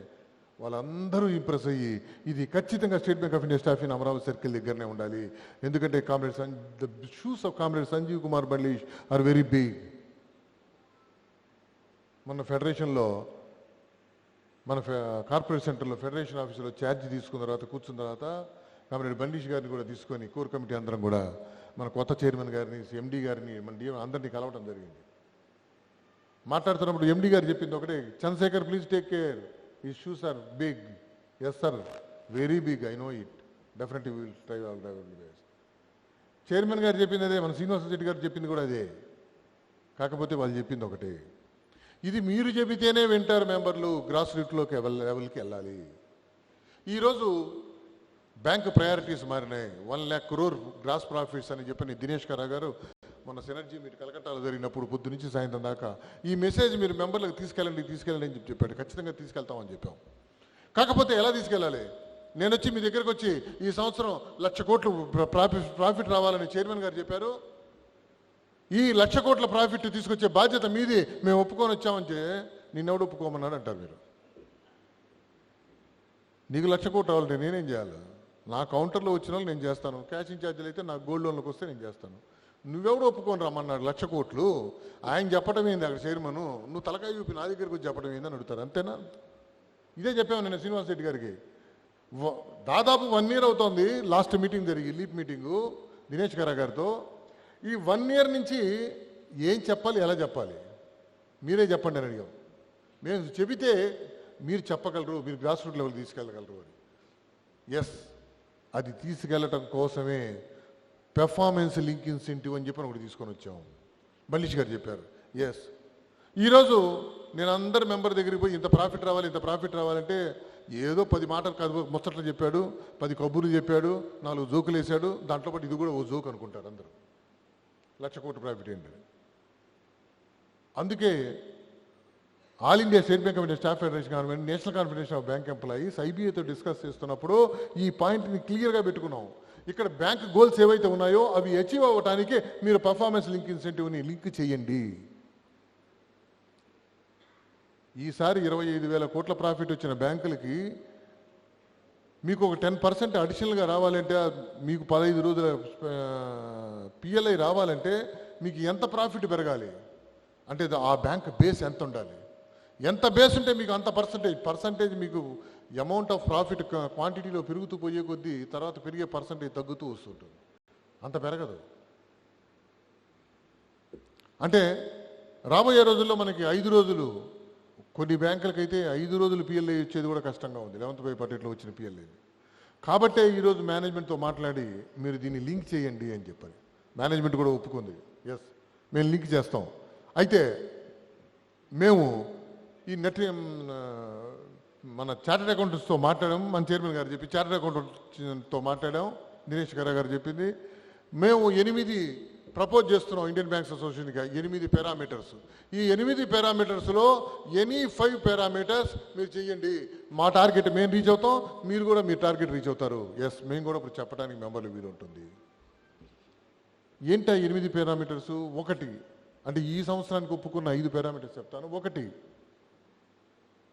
వాళ్ళందరూ ఇంప్రెస్ అయ్యి ఇది ఖచ్చితంగా state bank of India staff in Amaravati circle దగ్గరనే ఉండాలి. ఎందుకంటే the shoes of comrade Sanjeev Kumar Bandlish are very big. మన ఫెడరేషన్లో, మన కార్పొరేట్ సెంటర్లో ఫెడరేషన్ ఆఫీసులో ఛార్జ్ తీసుకున్న తర్వాత కూర్చున్న తర్వాత కామ్రేడ్ బండ్లీష్ గారిని కూడా తీసుకొని కోర్ కమిటీ అందరం కూడా మన కొత్త చైర్మన్ గారిని, ఎండీ గారిని, మన డిఎం అందరినీ కలవడం జరిగింది. మాట్లాడుతున్నప్పుడు ఎండీ గారు చెప్పింది ఒకటే, చంద్రశేఖర్ ప్లీజ్ టేక్ కేర్, ఈ shoes are big. Yes sir, very big, I know it, definitely will try all best. Chairman గారు చెప్పింది అదే, మన శ్రీనివాస రెడ్డి గారు చెప్పింది కూడా అదే. కాకపోతే వాళ్ళు చెప్పింది ఒకటే, ఇది మీరు చెబితేనే వింటారు మెంబర్లు, గ్రాస్ రూట్లోకి లెవెల్కి వెళ్ళాలి. ఈరోజు బ్యాంకు ప్రయారిటీస్ మారినాయి. 1 lakh crore గ్రాస్ ప్రాఫిట్స్ అని చెప్పని దినేష్ కరా గారు మన సినర్జీ మీట్ కలకట్టాలో జరిగినప్పుడు పొద్దు నుంచి సాయంత్రం దాకా ఈ మెసేజ్ మీరు మెంబర్లకు తీసుకెళ్ళండి అని చెప్పాడు. ఖచ్చితంగా తీసుకెళ్తామని చెప్పాం. కాకపోతే ఎలా తీసుకెళ్ళాలి? నేను వచ్చి మీ దగ్గరకు వచ్చి ఈ సంవత్సరం 1,00,000 కోట్లు ప్రాఫిట్ రావాలని చైర్మన్ గారు చెప్పారు. ఈ 1,00,000 కోట్ల ప్రాఫిట్ తీసుకొచ్చే బాధ్యత మీది, మేము ఒప్పుకొని వచ్చామంటే నిన్నెవడు ఒప్పుకోమన్నాడు అంటారు మీరు. నీకు 1,00,000 కోట్లు రావాలంటే నేనేం చేయాలి? నా కౌంటర్లో వచ్చిన వాళ్ళు నేను చేస్తాను, క్యాష్ ఇన్ఛార్జీలు అయితే నాకు గోల్డ్ లోన్లకు వస్తే నేను చేస్తాను. నువ్వెవడు ఒప్పుకొని రమ్మన్నాడు 1,00,000 కోట్లు? ఆయన చెప్పడం ఏంది అక్కడ చైర్మను, నువ్వు తలకాయ చూపి నా దగ్గరకు వచ్చి చెప్పడం ఏందని అడుగుతారు, అంతేనా? ఇదే చెప్పాము నేను శ్రీనివాస్ రెడ్డి గారికి. దాదాపు 1 year అవుతోంది లాస్ట్ మీటింగ్ జరిగి, లీప్ మీటింగు దినేష్ కరా గారితో. ఈ 1 year నుంచి ఏం చెప్పాలి, ఎలా చెప్పాలి మీరే చెప్పండి అని అడిగాం. మేము చెబితే మీరు చెప్పగలరు, మీరు గ్రాస్ రూట్ లెవెల్ తీసుకెళ్ళగలరు అని. ఎస్, అది తీసుకెళ్ళటం కోసమే పెర్ఫార్మెన్స్ లింక్ ఇన్సెంటివ్ అని చెప్పి ఒకటి తీసుకొని వచ్చాము. మల్లీష్ గారు చెప్పారు. ఎస్, ఈరోజు నేను అందరి మెంబర్ దగ్గరికి పోయి ఇంత ప్రాఫిట్ రావాలి, ఇంత ప్రాఫిట్ రావాలంటే ఏదో 10 మాటలు కాదు ముచ్చట్లు చెప్పాడు, 10 కబుర్లు చెప్పాడు, 4 జోకులు వేసాడు, దాంట్లో పాటు ఇది కూడా ఓ జోక్ అనుకుంటారు అందరూ. 1,00,000 కోట్ల ప్రాఫిట్ ఏంటి? అందుకే all India state bank of India staff federation government national confederation of bank employees ఐబీఏతో డిస్కస్ చేస్తున్నప్పుడు ఈ పాయింట్ని క్లియర్గా పెట్టుకున్నాం. ఇక్కడ బ్యాంక్ గోల్స్ ఏవైతే ఉన్నాయో అవి అచీవ్ అవ్వడానికి మీరు పర్ఫార్మెన్స్ లింక్ ఇన్సెంటివ్ని లింక్ చేయండి. ఈసారి 25,000 కోట్ల ప్రాఫిట్ వచ్చిన బ్యాంకులకి మీకు ఒక 10% అడిషనల్గా రావాలంటే, మీకు 15 రోజుల పిఎల్ఐ రావాలంటే మీకు ఎంత ప్రాఫిట్ పెరగాలి అంటే ఆ బ్యాంక్ బేస్ ఎంత ఉండాలి? ఎంత బేస్ ఉంటే మీకు అంత పర్సంటేజ్ మీకు అమౌంట్ ఆఫ్ ప్రాఫిట్ క్వాంటిటీలో పెరుగుతూ పోయే కొద్దీ తర్వాత పెరిగే పర్సంటేజ్ తగ్గుతూ వస్తుంటుంది. అంత పెరగదు. అంటే రాబోయే రోజుల్లో మనకి 5 రోజులు, కొన్ని బ్యాంకులకైతే 5 రోజులు పిఎల్ఐ వచ్చేది కూడా కష్టంగా ఉంది, 11th పై పట్టేట్లో వచ్చిన పిఎల్ఐ. కాబట్టే ఈరోజు మేనేజ్మెంట్తో మాట్లాడి మీరు దీన్ని లింక్ చేయండి అని చెప్పారు. మేనేజ్మెంట్ కూడా ఒప్పుకుంది. ఎస్, మేము లింక్ చేస్తాం. అయితే మేము ఈ మన చార్టెడ్ అకౌంటెంట్స్తో మాట్లాడాం. మన చైర్మన్ గారు చెప్పి చార్టెడ్ అకౌంటెంట్తో మాట్లాడాం. దినేష్ గారు చెప్పింది. మేము 8 ప్రపోజ్ చేస్తున్నాం ఇండియన్ బ్యాంక్స్ అసోసియేషన్గా, 8 పారామీటర్స్. ఈ 8 పారామీటర్స్లో ఎనీ 5 పారామీటర్స్ మీరు చెయ్యండి. మా టార్గెట్ మేము రీచ్ అవుతాం, మీరు కూడా మీ టార్గెట్ రీచ్ అవుతారు. ఎస్, మేము కూడా ఇప్పుడు చెప్పడానికి మెంబర్లు వీలు ఉంటుంది. ఏంటా 8 పారామీటర్స్? ఒకటి అంటే ఈ సంవత్సరానికి ఒప్పుకున్న 5 పారామీటర్స్ చెప్తాను. ఒకటి,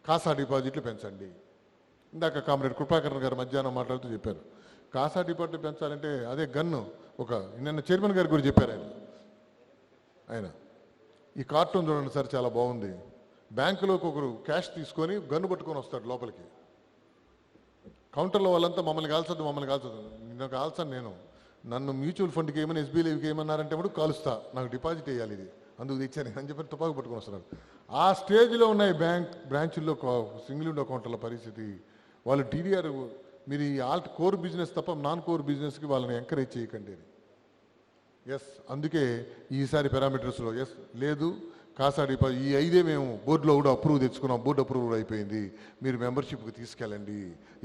కాసా డిపాజిట్లు పెంచండి. ఇందాక కామ్రేడ్ కృపాకర్ గారు మధ్యాహ్నం మాట్లాడుతూ చెప్పారు, కాసా డిపాజిట్లు పెంచాలంటే అదే గన్ను. ఒక నిన్న చైర్మన్ గారు కూడా చెప్పారు ఆయన ఈ కార్టూన్ చూడండి సార్, చాలా బాగుంది. బ్యాంకులోకి ఒకరు క్యాష్ తీసుకొని గన్ను పట్టుకొని వస్తాడు లోపలికి. కౌంటర్లో వాళ్ళంతా మమ్మల్ని కాల్చొద్దు, నిన్న కాల్చాను నేను, నన్ను మ్యూచువల్ ఫండ్కి ఏమైనా ఎస్బీఐకి ఏమన్నారంటే కూడా కాలుస్తా, నాకు డిపాజిట్ వేయాలి, ఇది అందుకు తెచ్చాను అని చెప్పి తుపాకు పట్టుకొని వస్తున్నారు. ఆ స్టేజ్లో ఉన్నాయి బ్రాంచుల్లో సింగిల్ విండో అకౌంట్ల పరిస్థితి. వాళ్ళు టీడీఆర్, మీరు ఈ కోర్ బిజినెస్ తప్ప నాన్ కోర్ బిజినెస్కి వాళ్ళని ఎంకరేజ్ చేయకండి. ఎస్, అందుకే ఈసారి పారామీటర్స్లో ఎస్ లేదు, కాసా డిపాజిట్ ఈ 5 మేము బోర్డులో కూడా అప్రూవ్ తెచ్చుకున్నాం, బోర్డు అప్రూవ్ అయిపోయింది, మీరు మెంబర్షిప్కి తీసుకెళ్ళండి.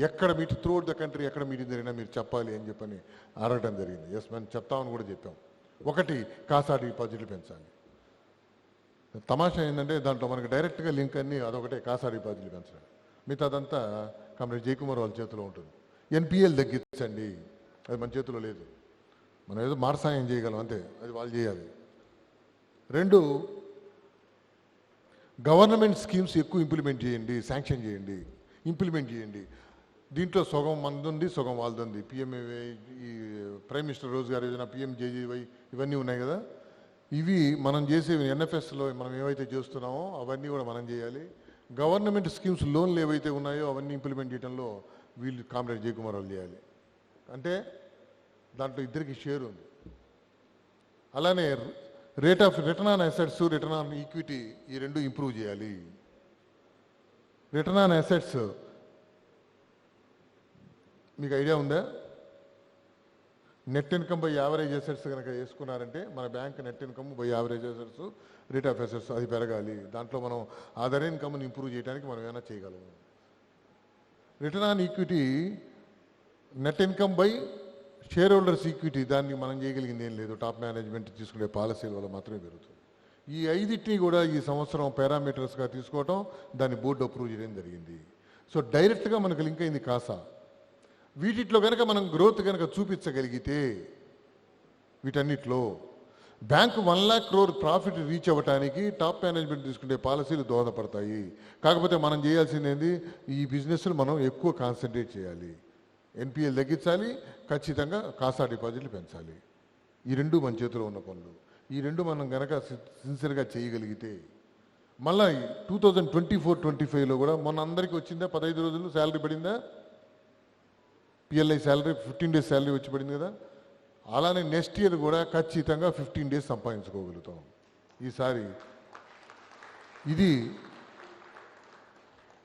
ఎక్కడ మీట్ త్రూఅవుట్ ద కంట్రీ ఎక్కడ మీటింగ్ జరిగినా మీరు చెప్పాలి అని చెప్పని అడగడం జరిగింది. ఎస్, మేము చెప్తామని కూడా చెప్పాం. ఒకటి, కాసా డిపాజిట్లు పెంచాలి. తమాషా ఏంటంటే దాంట్లో మనకి డైరెక్ట్గా లింక్ అన్ని అదొకటే, కాసా డిపాజిట్లు పెంచడం. మిగతాదంతా కామ్రేడ్ జయకుమార్ వాళ్ళ చేతిలో ఉంటుంది. ఎన్పిఎల్ తగ్గించండి, అది మన చేతిలో లేదు, మనం ఏదో మార్సాయం చేయగలం అంతే, అది వాళ్ళు చేయాలి. 2, గవర్నమెంట్ స్కీమ్స్ ఎక్కువ ఇంప్లిమెంట్ చేయండి, శాంక్షన్ చేయండి, ఇంప్లిమెంట్ చేయండి. దీంట్లో సగం మనది ఉంది, సగం వాళ్ళది ఉంది. పిఎంఏవై, ఈ ప్రైమ్ మినిస్టర్ రోజ్గార్ యోజన, పిఎంజేజీవై ఇవన్నీ ఉన్నాయి కదా, ఇవి మనం చేసే ఎన్ఎఫ్ఎస్లో మనం ఏవైతే చేస్తున్నామో అవన్నీ కూడా మనం చేయాలి. గవర్నమెంట్ స్కీమ్స్ లోన్లు ఏవైతే ఉన్నాయో అవన్నీ ఇంప్లిమెంట్ చేయడంలో వీళ్ళు కామ్రేడ్ జయకుమార్ వాళ్ళు చేయాలి. అంటే దాంట్లో ఇద్దరికి షేర్ ఉంది. అలానే rate of return on assets, return on equity, ఈ 2 ఇంప్రూవ్ చేయాలి. రిటర్న్ ఆన్ అసెట్స్ మీకు ఐడియా ఉందా? Net income by average assets కనుక వేసుకున్నారంటే మన bank net income by average assets, rate of assets అది పెరగాలి. దాంట్లో మనం అదర్ ఇన్కమ్ని ఇంప్రూవ్ చేయడానికి మనం ఏమైనా చేయగలము. Return on equity, net income by share holders equity, దాన్ని మనం చేయగలిగింది ఏం లేదు, టాప్ మేనేజ్మెంట్ తీసుకునే పాలసీల వల్ల మాత్రమే పెరుగుతుంది. ఈ 5 కూడా ఈ సంవత్సరం పారామీటర్స్గా తీసుకోవటం, దాన్ని బోర్డు అప్రూవ్ చేయడం జరిగింది. సో డైరెక్ట్గా మనకు లింక్ అయింది కాసా. వీటిలో కనుక మనం గ్రోత్ కనుక చూపించగలిగితే, వీటన్నిటిలో bank 1 lakh crore profit reach అవ్వడానికి టాప్ మేనేజ్మెంట్ తీసుకునే పాలసీలు దోహదపడతాయి. కాకపోతే మనం చేయాల్సింది ఏంది, ఈ బిజినెస్లు మనం ఎక్కువ కాన్సన్ట్రేట్ చేయాలి, ఎన్పిఎల్ తగ్గించాలి, ఖచ్చితంగా కాసా డిపాజిట్లు పెంచాలి. ఈ 2 మన చేతిలో ఉన్న పనులు. ఈ 2 మనం కనుక సిన్సియర్గా చేయగలిగితే, మళ్ళీ 2024-25లో కూడా మొన్న అందరికీ వచ్చిందా 15 రోజులు శాలరీ పడిందా? పిఎల్ఐ శాలరీ 15 days శాలరీ వచ్చి పడింది కదా. అలానే నెక్స్ట్ ఇయర్ కూడా ఖచ్చితంగా 15 days సంపాదించుకోగలుగుతాం. ఈసారి ఇది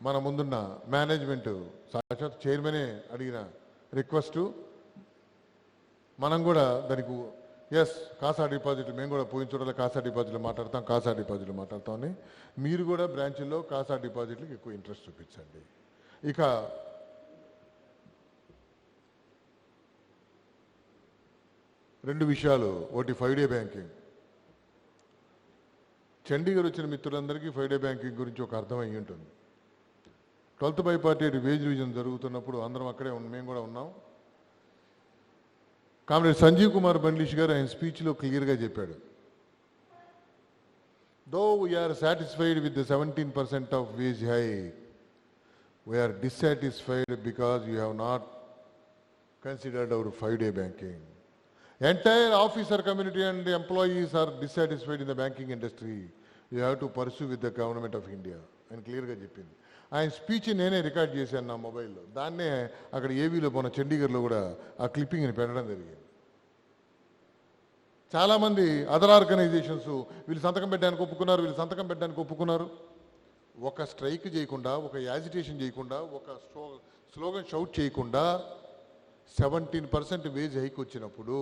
మన ముందున్న మేనేజ్మెంట్, సాక్షాత్ చైర్మనే అడిగిన రిక్వెస్ట్ మనం కూడా దానికి ఎస్ కాసా డిపాజిట్లు మేము కూడా పోయిన చోట్ల కాసా డిపాజిట్లు మాట్లాడతామని మీరు కూడా బ్రాంచ్ల్లో కాసా డిపాజిట్లకు ఎక్కువ ఇంట్రెస్ట్ చూపించండి. ఇక రెండు విషయాలు, ఒకటి 5 డే బ్యాంకింగ్. చండీగఢ్ వచ్చిన మిత్రులందరికీ 5 డే బ్యాంకింగ్ గురించి ఒక అర్థం అయ్యి ఉంటుంది. 12th బైపార్టీ వేజ్ రివిజన్ జరుగుతున్నప్పుడు అందరం అక్కడే మేము కూడా ఉన్నాం. కామ్రేడ్ సంజీవ్ కుమార్ బండ్లీష్ గారు ఆయన స్పీచ్లో క్లియర్గా చెప్పాడు, though we are satisfied with the 17% of wage hike, we are dissatisfied because you have not considered our 5 day banking. Entire officer community and employees are dissatisfied in the banking industry. You have to pursue with the government of India. And clearగా చెప్పింది. ఆయన speech నేనే record చేశాను నా మొబైల్లో. దాన్నే అక్కడ ఏవీలో పోన చండీగఢ్లో కూడా ఆ క్లిప్పింగ్ని పెట్టడం జరిగింది. చాలామంది అదర్ ఆర్గనైజేషన్స్ వీళ్ళు సంతకం పెట్టడానికి ఒప్పుకున్నారు, ఒక స్ట్రైక్ చేయకుండా, ఒక యాజిటేషన్ చేయకుండా, ఒక స్లోగన్ షౌట్ చేయకుండా 17% వేజ్ హైక్ వచ్చినప్పుడు,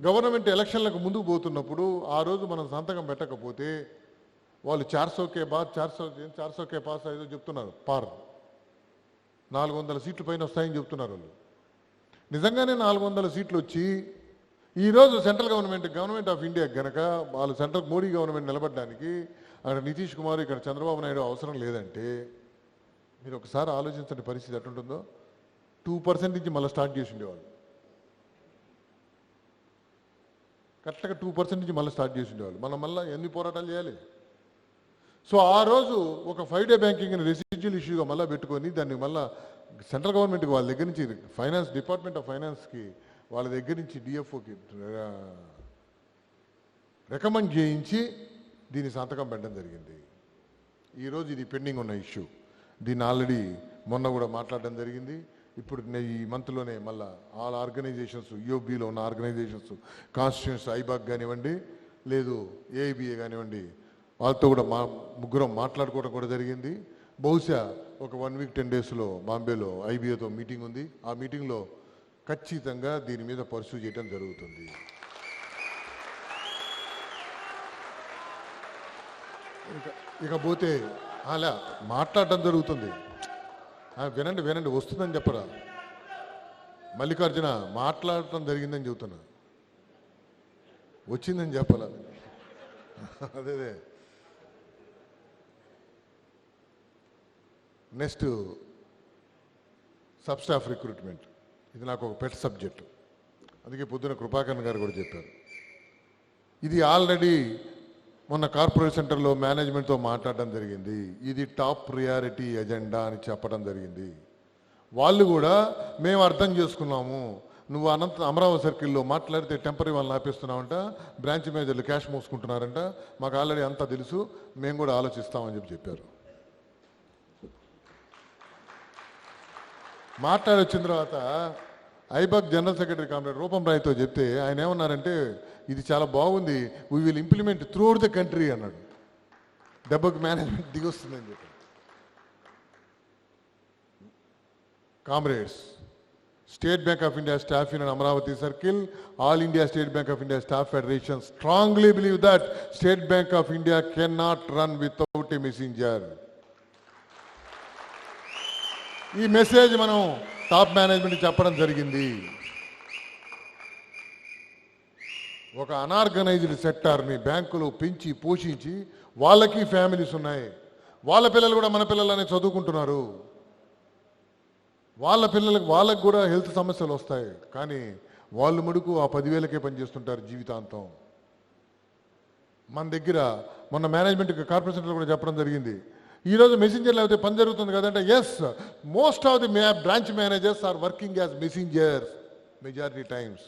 గవర్నమెంట్ ఎలక్షన్లకు ముందుకు పోతున్నప్పుడు ఆ రోజు మనం సంతకం పెట్టకపోతే వాళ్ళు 400 పాస్ ఏదో చెప్తున్నారు, పార్ 400 సీట్లు పైన వస్తాయని చెప్తున్నారు వాళ్ళు. నిజంగానే 400 సీట్లు వచ్చి ఈరోజు సెంట్రల్ గవర్నమెంట్ ఆఫ్ ఇండియా గనక వాళ్ళు సెంట్రల్ మోడీ గవర్నమెంట్ నిలబడడానికి అక్కడ నితీష్ కుమార్ ఇక్కడ చంద్రబాబు నాయుడు అవసరం లేదంటే మీరు ఒకసారి ఆలోచించండి పరిస్థితి ఎట్లుంటుందో. 2% నుంచి మళ్ళీ స్టార్ట్ చేసి ఉండేవాళ్ళు, కరెక్ట్గా 2% నుంచి మళ్ళీ స్టార్ట్ చేసి ఉండేవాళ్ళు. మనం మళ్ళీ ఎన్ని పోరాటాలు చేయాలి? సో ఆ రోజు ఒక 5 డే బ్యాంకింగ్ రెసిడ్యువల్ ఇష్యూగా మళ్ళీ పెట్టుకొని దాన్ని మళ్ళీ సెంట్రల్ గవర్నమెంట్కి వాళ్ళ దగ్గర నుంచి ఫైనాన్స్ డిపార్ట్మెంట్ ఆఫ్ ఫైనాన్స్కి వాళ్ళ దగ్గర నుంచి డిఎఫ్ఓకి రికమెండ్ చేయించి దీన్ని సంతకం పెట్టడం జరిగింది. ఈరోజు ఇది పెండింగ్ ఉన్న ఇష్యూ. దీన్ని ఆల్రెడీ మొన్న కూడా మాట్లాడడం జరిగింది. ఇప్పుడు ఈ మంత్లోనే మళ్ళీ ఆల్ ఆర్గనైజేషన్స్, యూఓబీలో ఉన్న ఆర్గనైజేషన్స్, కాన్స్టిట్యూన్స్ ఐబాక్ కానివ్వండి, లేదు ఏఐబిఏ కానివ్వండి, వాళ్ళతో కూడా ముగ్గురం మాట్లాడుకోవడం కూడా జరిగింది. బహుశా ఒక 1 వీక్ 10 డేస్లో బాంబేలో ఐబిఏతో మీటింగ్ ఉంది. ఆ మీటింగ్లో ఖచ్చితంగా దీని మీద పర్సూ చేయడం జరుగుతుంది. ఇకపోతే అలా మాట్లాడటం జరుగుతుంది. వినండి వస్తుందని చెప్పరా, మల్లికార్జున మాట్లాడటం జరిగిందని చెబుతున్నా, వచ్చిందని చెప్పాల. అదే నెక్స్ట్ సబ్ స్టాఫ్ రిక్రూట్మెంట్. ఇది నాకు ఒక పెట్ సబ్జెక్టు, అందుకే పొద్దున కృపాకరన్ గారు కూడా చెప్పారు. ఇది ఆల్రెడీ మొన్న కార్పొరేట్ సెంటర్లో మేనేజ్మెంట్తో మాట్లాడడం జరిగింది. ఇది టాప్ ప్రియారిటీ ఎజెండా అని చెప్పడం జరిగింది. వాళ్ళు కూడా మేము అర్థం చేసుకున్నాము, నువ్వు అమరావతి సర్కిల్లో మాట్లాడితే టెంపరీ వాళ్ళని ఆపేస్తున్నావంట, బ్రాంచ్ మేనేజర్లు క్యాష్ మోసుకుంటున్నారంట, మాకు ఆల్రెడీ అంతా తెలుసు, మేము కూడా ఆలోచిస్తామని చెప్పారు. మాట్లాడొచ్చిన తర్వాత ఐబాక్ జనరల్ సెక్రటరీ కామ్రేడ్ రూపం రాయ్తో చెప్తే ఆయన ఏమన్నారంటే, ఇది చాలా బాగుంది, we will implement through out the country అన్నాడు. దెబ్బకు మేనేజ్మెంట్ దిగొస్తుందని చెప్పి. Comrades, state bank of India staff union Amaravati circle, all India state bank of India staff federation strongly believe that state bank of India can not run without a messenger. ఈ message మనం top management చెప్పడం జరిగింది. ఒక unorganised సెక్టార్ని బ్యాంకులు పెంచి పోషించి వాళ్ళకి families ఉన్నాయి, వాళ్ళ పిల్లలు కూడా మన పిల్లలనే చదువుకుంటున్నారు, వాళ్ళకు కూడా హెల్త్ సమస్యలు వస్తాయి, కానీ వాళ్ళు మడుకు ఆ 10,000కే పనిచేస్తుంటారు జీవితాంతం. మన దగ్గర మొన్న మేనేజ్మెంట్ కార్పొరేషన్లో కూడా చెప్పడం జరిగింది, ఈరోజు మెసెంజర్ లేకపోతే పని జరుగుతుంది కదంటే, yes, most of the branch managers are working as messengers majority times.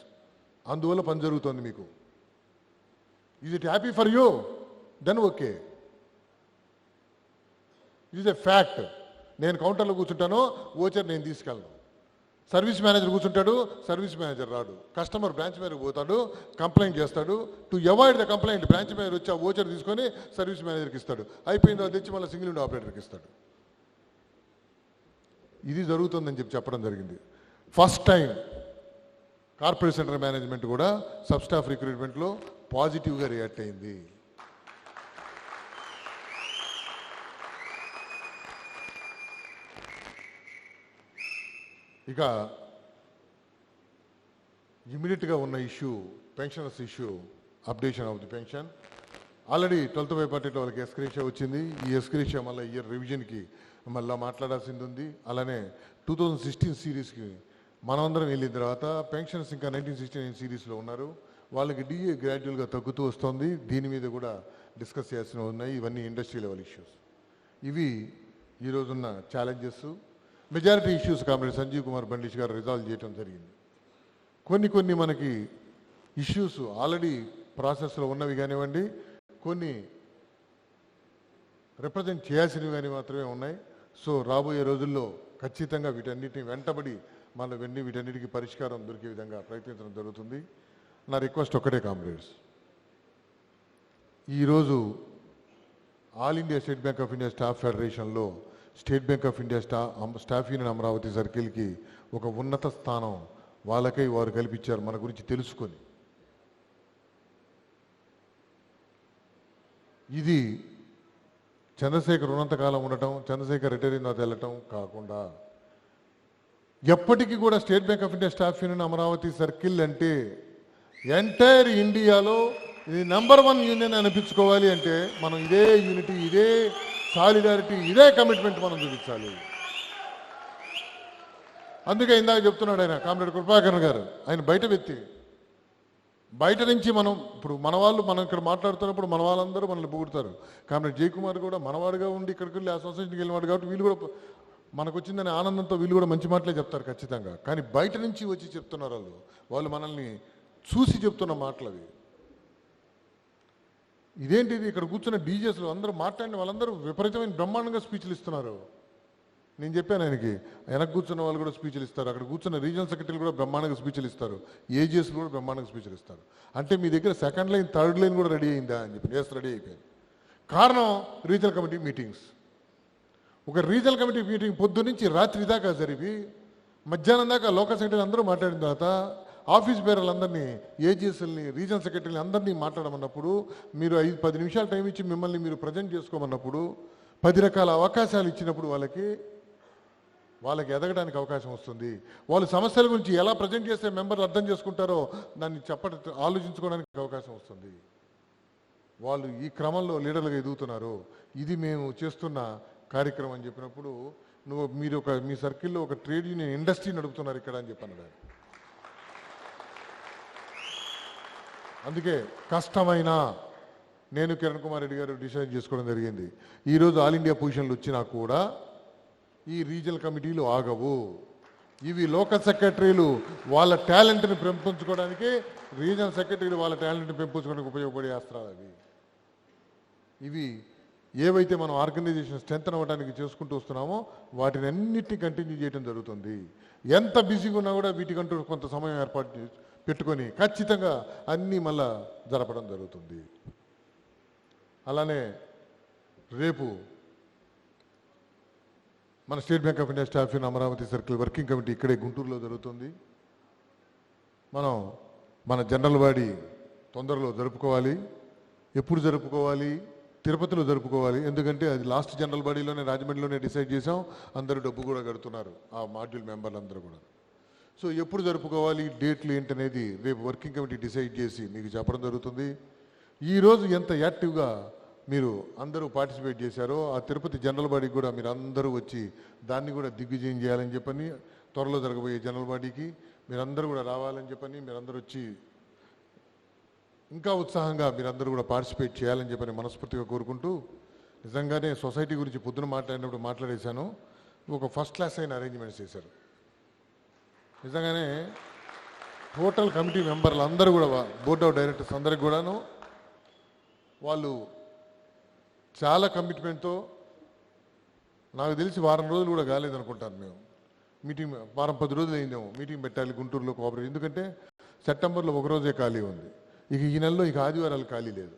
అందువల్ల పని జరుగుతుంది మీకు. Is it happy for you? Then okay, is a fact. నేను కౌంటర్లో కూర్చుంటాను, ఓచర్ నేను తీసుకెళ్ళను. సర్వీస్ మేనేజర్ కూర్చుంటాడు, సర్వీస్ మేనేజర్ రాడు, కస్టమర్ బ్రాంచ్ మేనేజర్ పోతాడు, కంప్లైంట్ చేస్తాడు. To avoid the complaint branch manager వచ్చి ఆ ఓచర్ తీసుకొని సర్వీస్ మేనేజర్కి ఇస్తాడు, అయిపోయిందో అది తెచ్చి మళ్ళీ సింగిల్ విండో ఆపరేటర్కి ఇస్తాడు. ఇది జరుగుతుందని చెప్పడం జరిగింది. First time corporate centre management కూడా సబ్ స్టాఫ్ రిక్రూట్మెంట్లో పాజిటివ్గా రియాక్ట్ అయింది. ఇక ఇమీడియట్గా ఉన్న issue pensioners issue, updation of the pension. Already 12th pay పార్టీలో వాళ్ళకి ఎస్క్రీషియా వచ్చింది. ఈ ఎస్క్రీషియా మళ్ళీ ఇయర్ రివిజన్కి మళ్ళీ మాట్లాడాల్సింది ఉంది. అలానే 2016 సిరీస్కి మనమందరం వెళ్ళిన తర్వాత పెన్షన్స్ ఇంకా 1969 సిరీస్లో ఉన్నారు. వాళ్ళకి డిఏ గ్రాడ్యువల్గా తగ్గుతూ వస్తుంది. దీని మీద కూడా డిస్కస్ చేయాల్సినవి ఉన్నాయి. ఇవన్నీ ఇండస్ట్రీ లెవెల్ ఇష్యూస్. ఇవి ఈరోజున్న challenges. Majority issues comrade Sanjeev Kumar Bandish garu resolve చేయడం జరిగింది. కొన్ని మనకి ఇష్యూస్ ఆల్రెడీ ప్రాసెస్లో ఉన్నవి కానివ్వండి, కొన్ని రిప్రజెంట్ చేయాల్సినవి కానీ మాత్రమే ఉన్నాయి. సో రాబోయే రోజుల్లో ఖచ్చితంగా వీటన్నిటిని వెంటబడి వీటన్నిటికీ పరిష్కారం దొరికే విధంగా ప్రయత్నించడం జరుగుతుంది. నా రిక్వెస్ట్ ఒక్కటే కామ్రేడ్స్, ఈరోజు all India state bank of India staff ఫెడరేషన్లో state bank of India staff union Amaravati సర్కిల్కి ఒక ఉన్నత స్థానం వాళ్ళకై వారు కల్పించారు. మన గురించి తెలుసుకొని ఇది చంద్రశేఖర్ ఉన్నంతకాలం ఉండటం, చంద్రశేఖర్ రిటైర్ అయిన తర్వాత వెళ్ళటం కాకుండా ఎప్పటికీ కూడా state bank of India staff union Amaravati circle అంటే ఎంటైర్ ఇండియాలో ఇది నెంబర్ 1 యూనియన్ అనిపించుకోవాలి అంటే మనం ఇదే యూనిటీ, ఇదే సాలిడారిటీ, ఇదే కమిట్మెంట్ మనం చూపించాలి. అందుకే ఇందాక చెప్తున్నాడు ఆయన కామ్రేడ్ కృపాకర్ గారు, ఆయన బయట వ్యక్తి. బయట నుంచి ఇప్పుడు మనం ఇక్కడ మాట్లాడుతున్నప్పుడు మన వాళ్ళందరూ మనల్ని పొగుడుతారు. కామ్రేడ్ జయకుమార్ కూడా మనవాడుగా ఉండి ఇక్కడికి వెళ్ళి అసోసియేషన్కి వెళ్ళినాడు కాబట్టి వీళ్ళు కూడా మనకు వచ్చిందనే ఆనందంతో వీళ్ళు కూడా మంచి మాటలే చెప్తారు ఖచ్చితంగా. కానీ బయట నుంచి వచ్చి చెప్తున్నారు వాళ్ళు మనల్ని చూసి చెప్తున్న మాటలు అవి. ఇదేంటిది, ఇక్కడ కూర్చున్న డీజేస్లు అందరూ మాట్లాడిన వాళ్ళందరూ విపరీతమైన బ్రహ్మాండంగా స్పీచ్లు ఇస్తున్నారు. నేను చెప్పాను ఆయనకి, వెనక్కి కూర్చున్న వాళ్ళు కూడా స్పీచ్లు ఇస్తారు, అక్కడ కూర్చున్న రీజనల్ సెక్రటరీలు కూడా బ్రహ్మాండంగా స్పీచ్లు ఇస్తారు, ఏజీఎస్లు కూడా బ్రహ్మాండంగా స్పీచ్లు ఇస్తారు. అంటే మీ దగ్గర సెకండ్ లైన్ థర్డ్ లైన్ కూడా రెడీ అయిందా అని చెప్పి. ఎస్, రెడీ అయిపోయింది. కారణం రీజనల్ కమిటీ మీటింగ్స్. ఒక రీజనల్ కమిటీ మీటింగ్ పొద్దు నుంచి రాత్రి దాకా జరిపి మధ్యాహ్నం దాకా లోకల్ సెక్రటరీ అందరూ మాట్లాడిన తర్వాత ఆఫీస్ బేరర్లందరినీ, ఏజీఎస్ఎల్ని, రీజనల్ సెక్రటరీని అందరినీ మాట్లాడమన్నప్పుడు, మీరు 5-10 నిమిషాలు టైం ఇచ్చి మిమ్మల్ని మీరు ప్రజెంట్ చేసుకోమన్నప్పుడు, 10 రకాల అవకాశాలు ఇచ్చినప్పుడు వాళ్ళకి ఎదగడానికి అవకాశం వస్తుంది. వాళ్ళు సమస్యల గురించి ఎలా ప్రజెంట్ చేస్తే మెంబర్లు అర్థం చేసుకుంటారో దాన్ని ఆలోచించుకోవడానికి అవకాశం వస్తుంది. వాళ్ళు ఈ క్రమంలో లీడర్లుగా ఎదుగుతున్నారు. ఇది మేము చేస్తున్న కార్యక్రమం అని చెప్పినప్పుడు, మీరు మీ సర్కిల్లో ఒక ట్రేడ్ యూనియన్ ఇండస్ట్రీ నడుపుతున్నారు ఇక్కడ అని చెప్పన్నాడు. అందుకే కష్టమైన నేను కిరణ్ కుమార్ రెడ్డి గారు డిసైడ్ చేసుకోవడం జరిగింది. ఈరోజు ఆల్ ఇండియా పొజిషన్లు వచ్చినా కూడా ఈ రీజనల్ కమిటీలు ఆగవు. ఇవి లోకల్ సెక్రటరీలు వాళ్ళ టాలెంట్ని పెంపొంచుకోవడానికి, రీజనల్ సెక్రటరీలు వాళ్ళ టాలెంట్ని పెంపొంచుకోవడానికి ఉపయోగపడే అస్త్రాలు అవి. ఇవి ఏవైతే మనం ఆర్గనైజేషన్ స్ట్రెంత్ అవ్వడానికి చేసుకుంటూ వస్తున్నామో వాటిని అన్నిటినీ కంటిన్యూ చేయడం జరుగుతుంది. ఎంత బిజీగా ఉన్నా కూడా వీటికంటూ కొంత సమయం ఏర్పాటు పెట్టుకొని ఖచ్చితంగా అన్నీ మళ్ళా జరపడం జరుగుతుంది. అలానే రేపు మన state bank of India staff union Amaravati circle working committee ఇక్కడే గుంటూరులో జరుగుతుంది. మన జనరల్ బాడీ తొందరలో జరుపుకోవాలి. ఎప్పుడు జరుపుకోవాలి? తిరుపతిలో జరుపుకోవాలి. ఎందుకంటే అది లాస్ట్ జనరల్ బాడీలోనే రాజమండ్రిలోనే డిసైడ్ చేసాం. అందరూ డబ్బు కూడా కడుతున్నారు, ఆ మాడ్యూల్ మెంబర్లు అందరూ కూడా. సో ఎప్పుడు జరుపుకోవాలి, డేట్లు ఏంటనేది రేపు వర్కింగ్ కమిటీ డిసైడ్ చేసి మీకు చెప్పడం జరుగుతుంది. ఈరోజు ఎంత యాక్టివ్గా మీరు అందరూ పార్టిసిపేట్ చేశారో ఆ తిరుపతి జనరల్ బాడీకి కూడా మీరు అందరూ వచ్చి దాన్ని కూడా దిగ్విజయం చేయాలని చెప్పని, త్వరలో జరగబోయే జనరల్ బాడీకి మీరందరూ కూడా రావాలని చెప్పని, మీరందరూ వచ్చి ఇంకా ఉత్సాహంగా మీరందరూ కూడా పార్టిసిపేట్ చేయాలని చెప్పని మనస్ఫూర్తిగా కోరుకుంటూ, నిజంగానే సొసైటీ గురించి పొద్దున మాట్లాడినప్పుడు మాట్లాడేశాను. ఒక ఫస్ట్ క్లాస్ అయిన అరేంజ్మెంట్స్ చేశారు. నిజంగానే టోటల్ కమిటీ మెంబర్లు అందరూ కూడా, బోర్డ్ ఆఫ్ డైరెక్టర్స్ అందరికి కూడాను వాళ్ళు చాలా కమిట్మెంట్తో, నాకు తెలిసి వారం రోజులు కూడా కాలేదనుకుంటాను మేము మీటింగ్, వారం 10 రోజులు అయిందేమో మీటింగ్ పెట్టాలి గుంటూరులో కోఆపరేటివ్. ఎందుకంటే సెప్టెంబర్లో ఒక రోజే ఖాళీ ఉంది, ఇక ఈ నెలలో ఇక ఆదివారాలు ఖాళీ లేదు.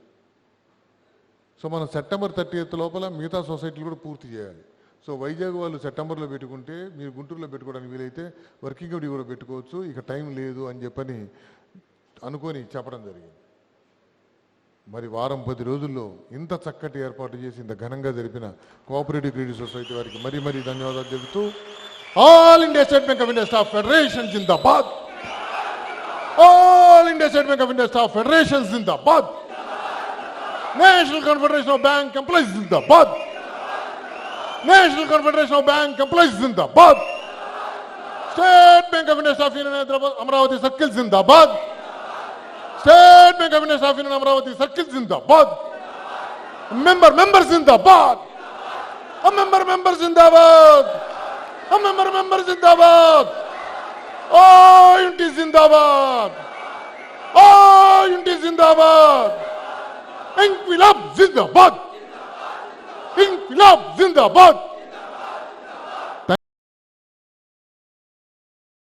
సో మనం సెప్టెంబర్ 30th లోపల మిగతా సొసైటీలు కూడా పూర్తి చేయాలి. సో సో వైజాగ్ వాళ్ళు సెప్టెంబర్లో పెట్టుకుంటే మీరు గుంటూరులో పెట్టుకోవడానికి వీలైతే వర్కింగ్ కమిటీ కూడా పెట్టుకోవచ్చు, ఇక టైం లేదు అని చెప్పని అనుకొని చెప్పడం జరిగింది. మరి వారం 10 రోజుల్లో ఇంత చక్కటి ఏర్పాటు చేసి ఇంత ఘనంగా జరిపిన కోఆపరేటివ్ క్రెడిట్ సొసైటీ వారికి మరీ మరీ ధన్యవాదాలు చెబుతూ all India state bank of India staff federation జిందాబాద్, all India state bank of India staff federation జిందాబాద్, national confederation of bank employees జిందాబాద్, national confederation of bank employees జిందాబాద్, state bank of India staff union Hyderabad Amaravati circle జిందాబాద్, state bank of India staff union Amaravati circle జిందాబాద్, member జిందాబాద్, member జిందాబాద్, member జిందాబాద్, ఓ unity జిందాబాద్, ఓ యూనిటీ జిందాబాద్, ఇంక్విలాబ్ జిందాబాద్, ఇంక్విలాబ్ జిందాబాద్.